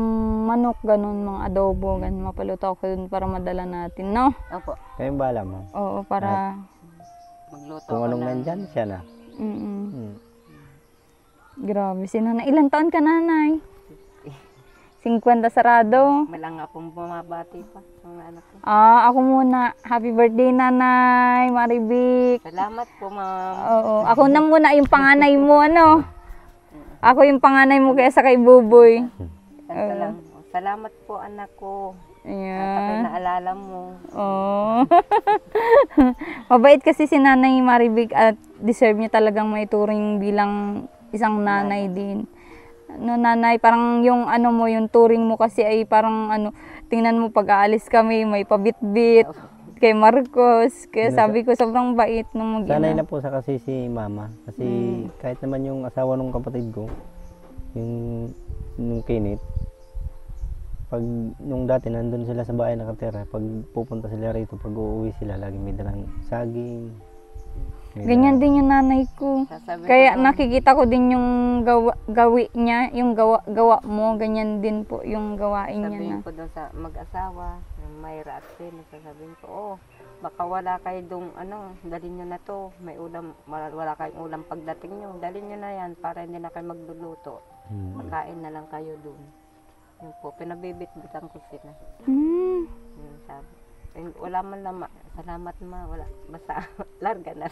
manok, ganun, mga adobo, ganun. Mapaluto ako dun para madala natin, no? Opo. Kayong bahala ma. Oo, para... Magluto Kung ako anong ng... nandyan, siya na. Mm-mm. Grabe, si nanay. Ilang taon ka, nanay? 50 sarado. Malang nga pong bumabati pa. Mga anak ko. Ako muna. Happy birthday, nanay. Maribik. Salamat po, ma'am. Oo. Ako na muna yung panganay mo, ano? Ako yung panganay mo kaysa kay Buboy. Salamat po, anak ko. At Ayan. naalala mo. Oo. Mabait kasi si Nanay Maribik at deserve niya talagang maituring bilang isang nanay din. Nanay, parang yung mo, yung turing mo kasi ay parang tingnan mo pag aalis kami, may pabit-bit kay Marcos. Kaya sabi ko sobrang bait nung Sanay mag-ina. na po sa kasi si mama. Kasi kahit naman yung asawa ng kapatid ko, yung Kinit, pag nung dati nandun sila sa bahay nakatira, pag pupunta sila rito, pag uuwi sila, lagi may dalang saging. Ganyan din yung nanay ko. Sasabi Kaya ko, nakikita ko din yung gawi niya, yung gawa mo, ganyan din po yung gawain niya na. sabihin ko doon sa mag-asawa, yung Myra at Phil, sasabihin ko, baka wala kayo dong, dalhin nyo na to, may ulam, wala kayong ulam pagdating nyo, dalhin nyo na yan para hindi na kayo magluluto. Makain na lang kayo doon. Yun po, pinabibit-bitan ko sila. Yun sabi. Wala man lang, salamat ma, wala. Basta, larga na.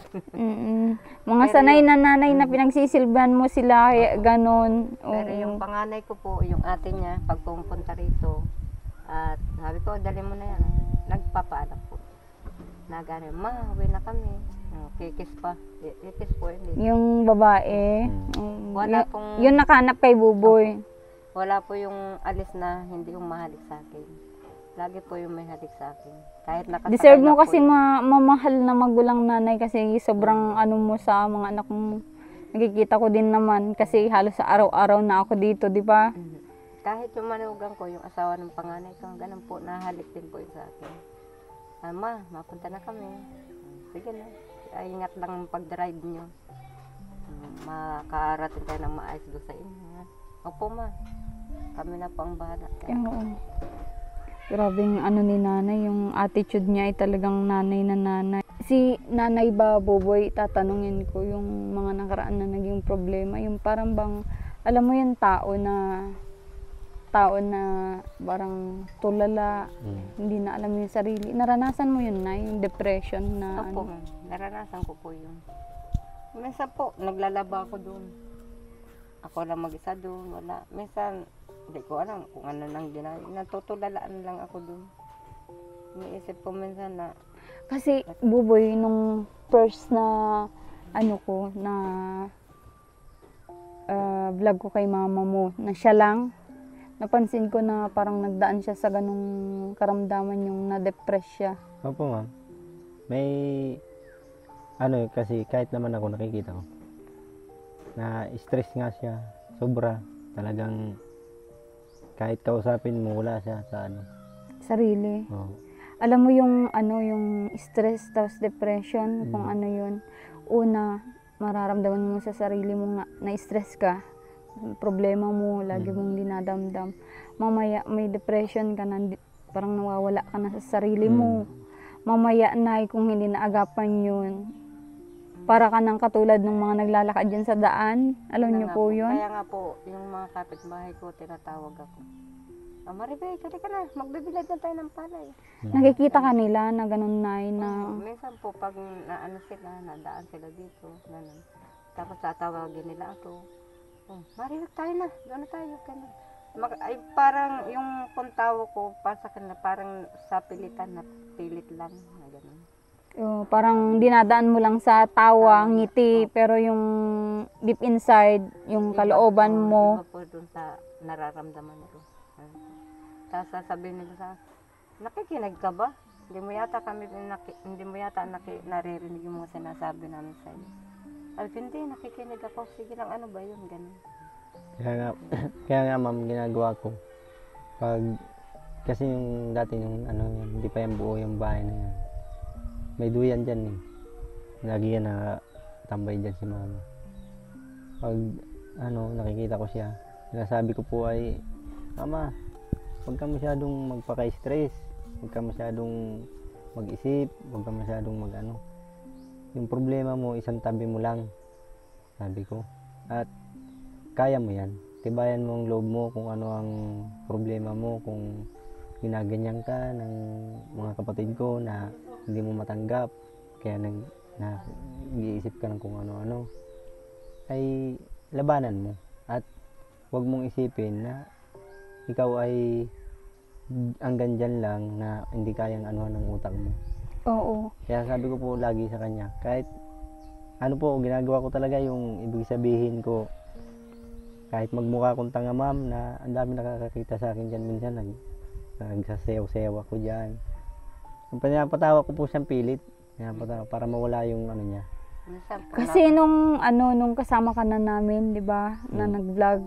Mga Pero sanay na nanay na pinagsisilbihan mo sila, ganon. Pero yung panganay ko po, yung ate niya, pag pumunta rito, at sabi ko, dali mo na yan. Nagpapaalam po. Na gano'n, ma, uwi na kami. Kikis pa. Kikis po, hindi. Yung babae. Wala pong, Yun nakahanap kay Buboy. wala po yung alis na hindi yung mahalik sa akin. Lagi po yung may halik sa akin. Kahit nakasakay Deserve mo na po kasi mamahal na magulang nanay kasi sobrang ano mo sa mga anak mo. Nakikita ko din naman kasi halos sa araw-araw na ako dito, di ba? Kahit yung manugang ko, yung asawa ng panganay ko, ganun po, nahalik din po yun sa akin. Ma, mapunta na kami. Sige na. Ingat lang ang pag-drive nyo. Makarating tayo ng maayos doon sa inyo. Opo ma, kami na po ang bahala. Oo. Grabing ano ni nanay, yung attitude niya ay talagang nanay na nanay. Si nanay ba, Buboy, tatanungin ko yung mga nakaraan na naging problema. Yung parang bang, alam mo yung tao na parang tulala, hindi na alam yung sarili. Naranasan mo yun na, yung depression na Opo, naranasan ko po yun. Minsan po, naglalaba ako doon. Ako lang mag-isa doon, wala. Minsan, hindi ko alam kung ano nang ginagawa. Natutulalaan lang ako doon. Iniisip ko minsan na, kasi Buboy, nung first na ano ko, na vlog ko kay mama mo, na siya lang, napansin ko na parang nagdaan siya sa ganung karamdaman yung na-depress siya. Opo ma'am. May ano kasi kahit naman ako nakikita ko na stress nga siya. Sobra. Talagang kahit kausapin mo wala siya sa ano. Sarili. Oo. Alam mo yung ano, yung stress tapos depression, kung ano yun. Una, mararamdaman mo sa sarili mo nga na-stress ka. Problema mo, lagi mong dinadamdam. Mamaya may depression ka na, parang nawawala ka na sa sarili mo. Mamaya na kung hindi naagapan yun, para ka nang katulad ng mga naglalakad dyan sa daan. Alam niyo po yun? Kaya nga po, yung mga kapitbahay ko, tinatawag ako. Maribay, kali ka na, magbibilad na tayo ng palay. Nakikita ka nila na ganun na Minsan po, pag naano sila, nadaan sila dito, ganun. Tapos tatawagin nila ako. Maribay tayo na, doon na tayo. Ay, parang yung puntawo ko, para sa kanila, parang sa pilitan na pilit lang. Na ganun. parang dinadaan mo lang sa tawa, ngiti, pero yung deep inside, yung kalooban mo, Iba po dun sa nararamdaman ko. Tapos sasabihin nila sa nakikinig ka ba? Hindi mo yata naririnig yung mga sinasabi namin sa iyo. Hindi, nakikinig ako. Sige lang, ano ba yun? Ganun. Kaya nga ma'am ginagawa ko. Kasi yung dati yung ano yan, hindi pa yung buo yung bahay na yan. May duyan dyan eh. Lagi yan nakatambay dyan si mama. Pag nakikita ko siya, sinasabi ko po ay, Mama, huwag ka masyadong magpaka-stress, huwag ka masyadong mag-isip, huwag ka masyadong mag-ano. Yung problema mo, isang tabi mo lang, sabi ko. At kaya mo yan. Tibayan mo ang loob mo kung ano ang problema mo, kung ginaganyan ka ng mga kapatid ko na hindi mo matanggap, kaya nag-iisip ka ng kung ano-ano, ay labanan mo. At huwag mong isipin na ikaw ay hanggang dyan lang na hindi kayang anuhan ng utak mo. oo. Kaya sabi ko po lagi sa kanya, kahit ano po, ginagawa ko talaga yung ibig sabihin ko, kahit magmukha kong tanga ma'am na ang dami nakakakita sa akin dyan minsan, nagsasayaw-sayaw ako dyan. Pinapatawa ko po siyang pilit, pinapatawa para mawala yung ano niya. Minsan po Kasi nung kasama ka na namin, 'di ba, na nag-vlog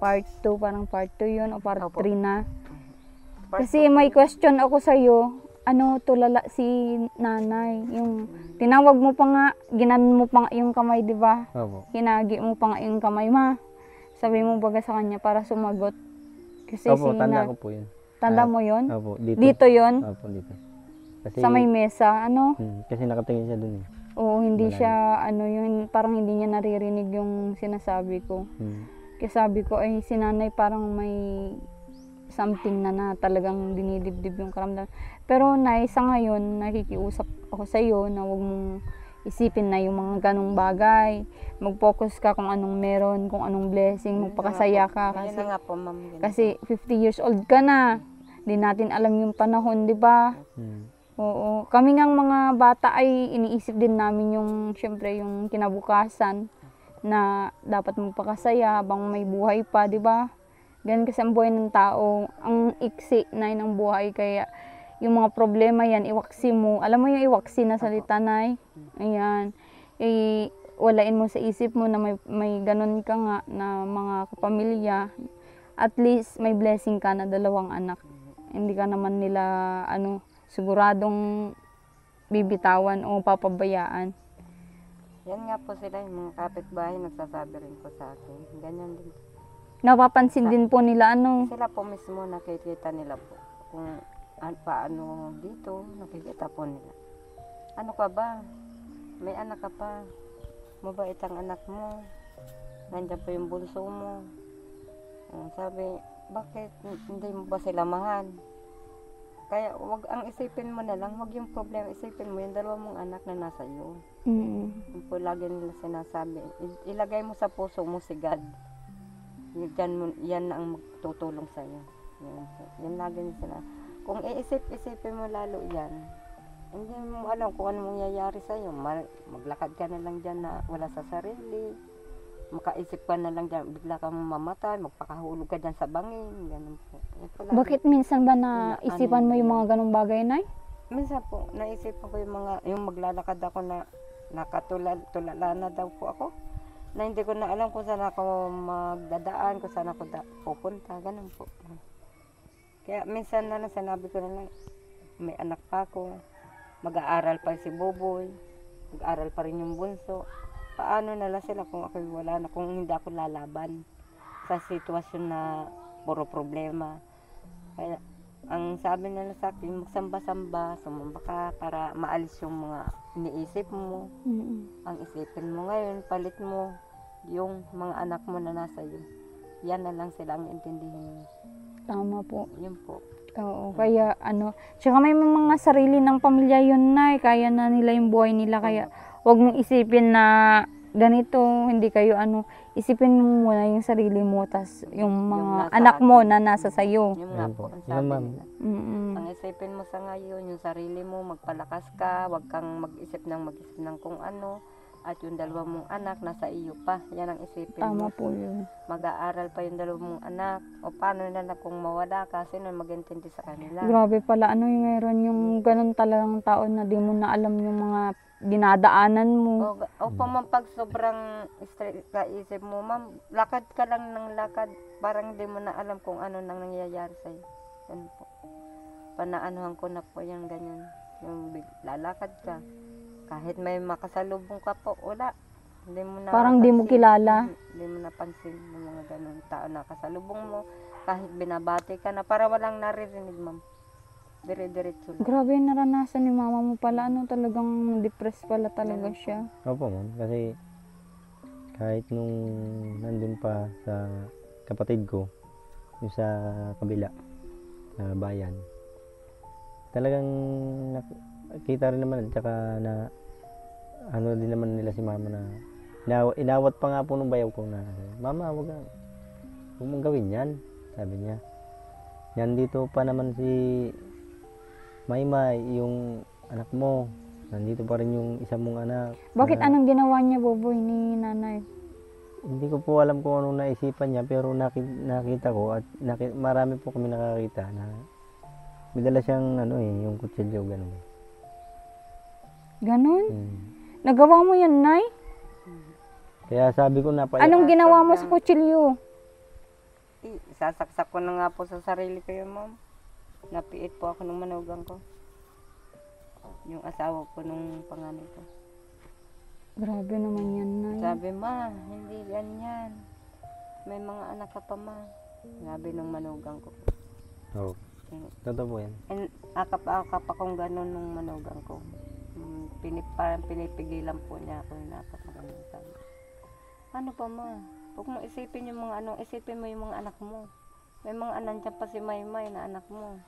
part 2, parang part 2 'yun o part 3 na. Kasi may question ako sa iyo, tulala si nanay, yung tinawag mo pa nga, ginanon mo pa nga yung kamay, 'di ba? Opo. Hinagi mo pa nga yung kamay, ma. Sabi mo baga sa kanya para sumagot. Kasi Opo, tanda ko po yun. Tanda mo 'yon? Opo, dito. Dito 'yon? Opo, dito. Kasi, Sa may mesa, kasi nakatingin siya dun eh. Oo, hindi Malayo. siya, yun, parang hindi niya naririnig yung sinasabi ko. Kaya sabi ko, ay si nanay parang may something na talagang dinidibdib yung karamdaman. Pero Nay, sa ngayon, nakikiusap ako sa iyo na huwag mong isipin na yung mga ganong bagay. Mag-focus ka kung anong meron, kung anong blessing, magpakasaya ka. Yun na nga po, ma'am. Yun Kasi 50 years old ka na. Di natin alam yung panahon, di ba? Oo. Kami ngang mga bata ay iniisip din namin yung, syempre, yung kinabukasan na dapat magpakasaya habang may buhay pa, di ba? Ganun kasi ang buhay ng tao. Ang iksi na ng buhay, kaya yung mga problema yan, iwaksi mo. Alam mo yung iwaksi na salita, Nay? Ayan. Walain mo sa isip mo na may ganun ka nga na mga kapamilya. At least may blessing ka na 2 anak. Hindi ka naman nila siguradong bibitawan o papabayaan. Yan nga po sila, yung mga kapitbahay nagsasabi rin po sa akin. Ganyan din. Napapansin din po nila Sila po mismo nakikita nila po kung paano dito, nakikita po nila. Ano ka ba? May anak ka pa. Mabait ang anak mo. Nandiyan pa yung bunso mo. Sabi, bakit hindi mo ba sila mahal? Kaya wag ang isipin mo na lang, wag yung problema, isipin mo yung 2 mong anak na nasa iyo. Yung po lagi nila sinasabi, ilagay mo sa puso mo si God. Yan na ang magtutulong sa iyo. Yan lagi nila sinasabi. Kung iisip-isipin mo lalo yan, hindi mo alam kung ano mangyayari sa iyo. Maglakad ka na lang dyan na wala sa sarili. Makaisip ka na lang dyan, bigla ka mamamatay, magpakahulog ka dyan sa bangin. Ganun po. Bakit minsan ba naisipan mo yung mga ganong bagay, Nay? Minsan po, naisipan ko yung maglalakad ako na nakatulala na daw po ako. Na hindi ko na alam kung saan ako magdadaan, kung saan ako pupunta. Ganun po. Kaya minsan na lang sinabi ko na lang, may anak pa ako, mag-aaral pa si Boboy, mag-aaral pa rin yung bunso. Paano na lang sila kung ako wala na, kung hindi ako lalaban sa sitwasyon na puro problema. Kaya ang sabi nila sa akin, magsamba-samba, sumamba ka para maalis yung mga iniisip mo. Ang isipin mo ngayon, palit mo yung mga anak mo na nasa iyo. Yan na lang sila ang intindihin mo. Tama po. Yun po. Oo, kaya tsaka may mga sarili ng pamilya yun, Nay, kaya na nila yung buhay nila, kaya wag mong isipin na ganito, hindi kayo isipin mo muna yung sarili mo, tas yung mga anak mo na nasa sayo. Yung nga po, ang sabi nila. Ang isipin mo sa ngayon, yung sarili mo, magpalakas ka, wag kang mag-isip ng kung ano. At yung 2 mong anak, nasa iyo pa. Yan ang isipin mo. Tama po yun. Mag-aaral pa yung 2 mong anak. O paano na kung mawala ka, sino mag-intindi sa kanila? Grabe pala, yung meron yung ganun talagang tao na di mo na alam yung mga dinadaanan mo. O ma'am, pag sobrang stress ka isip mo, ma'am, lakad ka lang ng lakad. Parang di mo na alam kung ano nang nangyayari sa'yo. Yan po. Panaanuhan ko na po yung ganyan. Yung lalakad ka. Kahit may makasalubong ka po, wala. Hindi mo na parang di mo kilala. Hindi mo napansin ng mga ganun tao na kasalubong mo. Kahit binabati ka na, para walang naririnig, ma'am. Dire-diretso lang. Grabe yung naranasan ni mama mo pala. Talagang depressed pala talaga siya. Opo, ma'am. Kasi kahit nung nandun pa sa kapatid ko, yung sa kabila, sa bayan, talagang nakita rin naman, tsaka na din naman nila si mama na inawat pa nga po nung bayaw ko na, mama, huwag mong gawin yan, sabi niya. Yan, dito pa naman si Maymay, yung anak mo, nandito pa rin yung isa mong anak. Bakit anong ginawa niya, Boboy, ni nanay? Hindi ko po alam kung anong naisipan niya, pero nakita ko at marami po kami nakakita na may dala siyang yung kutsilyo, gano'n. Ganon? Nagawa mo yan, Nay? Kaya sabi ko na Anong ginawa mo sa kutsilyo? Sasaksak ko na nga po sa sarili ko yun, ma'am. Napiit po ako nung manugang ko. Yung asawa ko nung panganay ko. Grabe naman yan, Nay. Sabi, ma, hindi ganyan. May mga anak ka pa, ma. Sabi nung manugang ko. Oo. Totoo po yan. Akap akong gano'n nung manugang ko. Parang pinipigilan po niya ako yung napakagano'n. Sabi, ano pa, ma? Huwag mo isipin yung mga isipin mo yung mga anak mo. May mga anak dyan pa si Maymay na anak mo.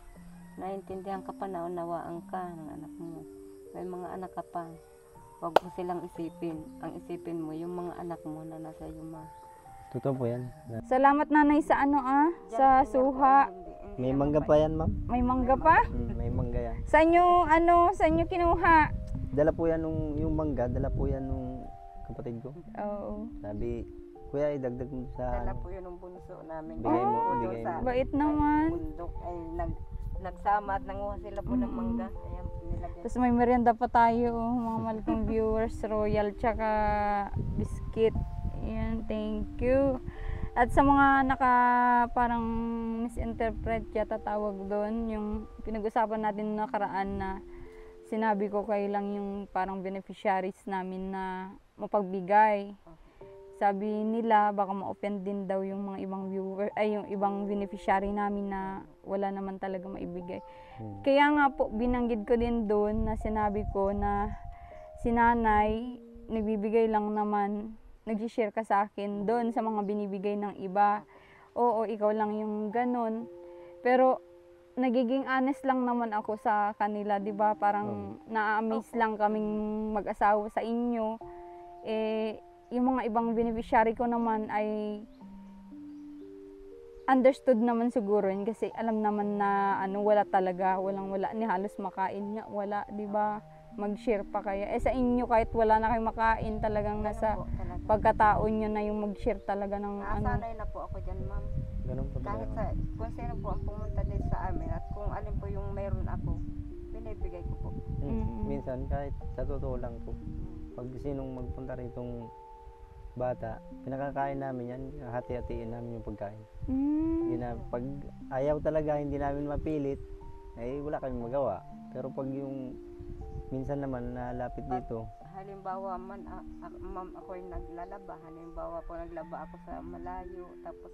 Naintindihan ka pa, naunawaan ka ng anak mo. May mga anak ka pa. Huwag mo silang isipin. Ang isipin mo, yung mga anak mo na nasa iyo, ma. Totoo po yan. Salamat nanay sa ano sa suha. May mangga pa yan, ma'am. May mangga pa? May mangga yan. Sa inyo kinuha? Dala po yan yung mangga, dala po yan nung kapatid ko. Oo. Sabi, kuya, idagdag mo sa Dala po yun ang bunso namin. Bigay mo, Doon bigay sa mo. Bait naman. bundok ay nagsama at nanguha sila po ng mangga. Ayan, nilagyan. Tapos may merienda pa tayo, mga mahal kong viewers, royal tsaka biscuit. Ayan, thank you. At sa mga parang misinterpret yata tawag doon, yung pinag-usapan natin na nakaraan na sinabi ko kayo lang yung parang beneficiaries namin na mapagbigay. Sabi nila baka ma-offend din daw yung mga ibang viewer ay yung ibang beneficiary namin na wala naman talaga maibigay. Kaya nga po binanggit ko din doon na sinabi ko na si nanay nagbibigay lang naman, nag-share ka sa akin doon sa mga binibigay ng iba. Oo, ikaw lang yung ganun. Pero nagiging honest lang naman ako sa kanila, 'di ba? Parang na-amaze lang kaming mag-asawa sa inyo. Yung mga ibang beneficiary ko naman ay understood naman siguro yun kasi alam naman na wala talaga, wala ni halos makain nga, wala, 'di ba? Mag-share pa kaya. Sa inyo kahit wala na kayong makain, talagang nasa Po, talaga. pagkatao nyo na yung mag-share talaga ng Nasanay na po ako dyan, ma'am. ganun po Kahit talaga. kung sino po ang pumunta din sa amin at kung alin po yung meron ako, binibigay ko po. Minsan kahit sa totoo lang po, pag sinong magpunta ritong bata, pinakakain namin yan, hati-hatiin namin yung pagkain. Hindi na, pag ayaw talaga, hindi namin mapilit, ay wala kaming magawa. Pero pag yung minsan naman nalapit dito, Halimbawa man, ma'am, ako'y naglalaba. Halimbawa po naglaba ako sa malayo, tapos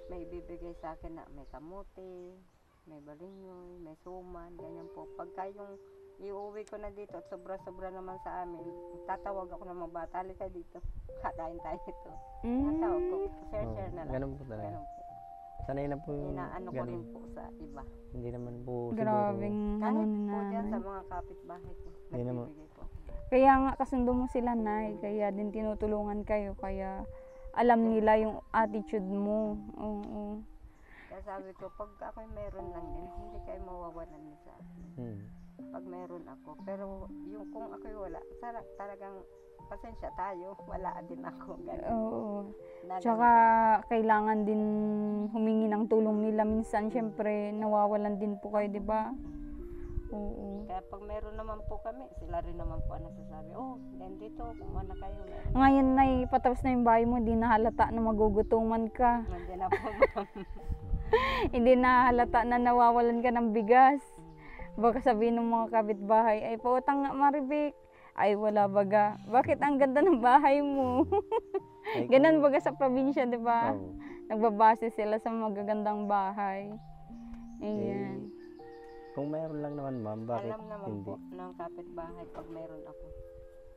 may ibibigay sa akin na may kamote, may balingoy, may suman, ganyan po. Pagka yung iuwi ko na dito at sobra-sobra naman sa amin, tatawag ako ng mga bata, halika dito, kakain tayo ito. Tatawag ko, share na lang. ganun po talaga. Ganun po. Sanay na po yung Inaano ko rin ganun. po sa iba. Hindi naman po Grabing Kahit ni po dyan sa nanay. mga kapitbahay ko, Hindi naman. nagbibigay po. Kaya nga kasundo mo sila nay, kaya din tinutulungan kayo, kaya alam nila yung attitude mo. Oo. Kaya sabi ko, pag ako'y meron lang din, hindi kayo mawawalan niyo sa akin. Pag meron ako. Pero yung kung ako'y wala, talagang pasensya tayo, wala din ako. Ganun. Oo. Na- Tsaka kailangan din humingi ng tulong nila minsan, syempre nawawalan din po kayo, 'di ba? Oo. Kaya pag meron naman po kami, sila rin naman po ang nagsasabi, oh, nandito, kumuha na kayo. Meron. Ngayon na patapos na yung bahay mo, di na halata na magugutuman ka. Nandiyan na po, ma'am. Hindi na halata na nawawalan ka ng bigas. Baka sabihin ng mga kapitbahay, ay pautang nga Maribik. Ay wala baga. Bakit ang ganda ng bahay mo? Ay, Ganun baga sa probinsya, di ba? Oo. Nagbabase sila sa magagandang bahay. Ayan. Kung mayroon lang naman ma'am, bakit Alam naman hindi? po ng kapitbahay pag meron ako.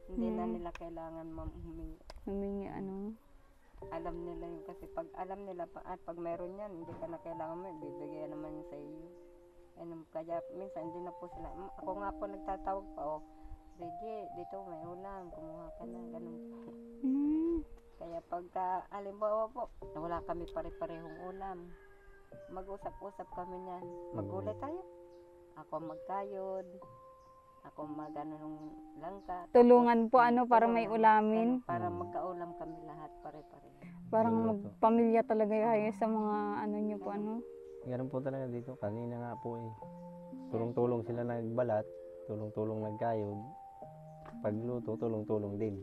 Hindi na nila kailangan, ma'am, humingi. Humingi Alam nila yun kasi pag alam nila at pag meron yan, hindi ka na kailangan mo, bibigyan naman yun sa iyo. Kaya minsan hindi na po sila. Ako nga po nagtatawag pa, oh, Reggie, dito may ulam, kumuha ka na, ganun po. Kaya pagka, halimbawa po, wala kami pare-parehong ulam, mag-usap-usap kami niyan. Magulay tayo. Ako magkayod, ako magano nung langka. Tulungan po para may tulungan. ulamin. Para magkaulam kami lahat pare-pareho. Parang magpamilya talaga kayo sa mga niyo po Ganun po talaga dito. Kanina nga po eh. Tulong-tulong sila nagbalat, tulong-tulong nagkayod. Pagluto, tulong-tulong din.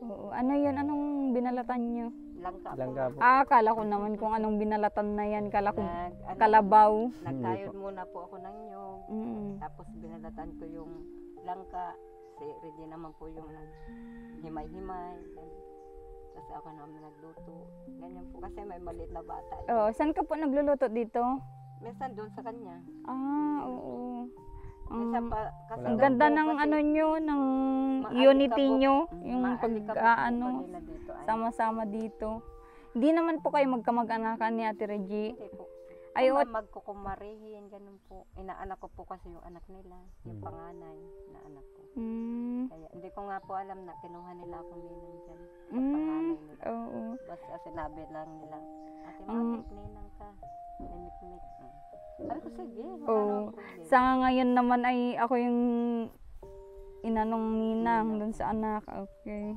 Oo. Ano yun? Anong binalatan nyo? Langka po. Langka po. Kala ko naman kung anong binalatan na yan. Kala ko Ano, kalabaw. nagkayod muna po ako ng nyog. Tapos binalatan ko yung langka. Si Reggie naman po yung himay-himay. Tapos ako naman nagluto. Ganyan po. Kasi may maliit na bata. Oo. Saan ka po nagluluto dito? Minsan doon sa kanya. Oo. Minsan pa, kasi Ang daw ganda po ng kasi nyo, ng maalikabok. unity nyo. Yung maalikabok po pag kanila dito. Ay, sama-sama dito. Hindi naman po kayo magkamag-anakan ni Ate Reggie. hindi po. Ay, Ay, ot. magkukumarihin, ganun po. Inaanak ko po kasi yung anak nila, yung panganay na anak ko. Kaya hindi ko nga po alam na kinuha nila akong ninang dyan. Sa panganay nila. Oo. Basta sinabi lang nila, Ate Ang- Mamik, ninang ka. Mimik-mik. Sabi ko, sige, wala Oo. namang problema. Sa ngayon naman ay ako yung inanong ninang dun sa anak. Okay.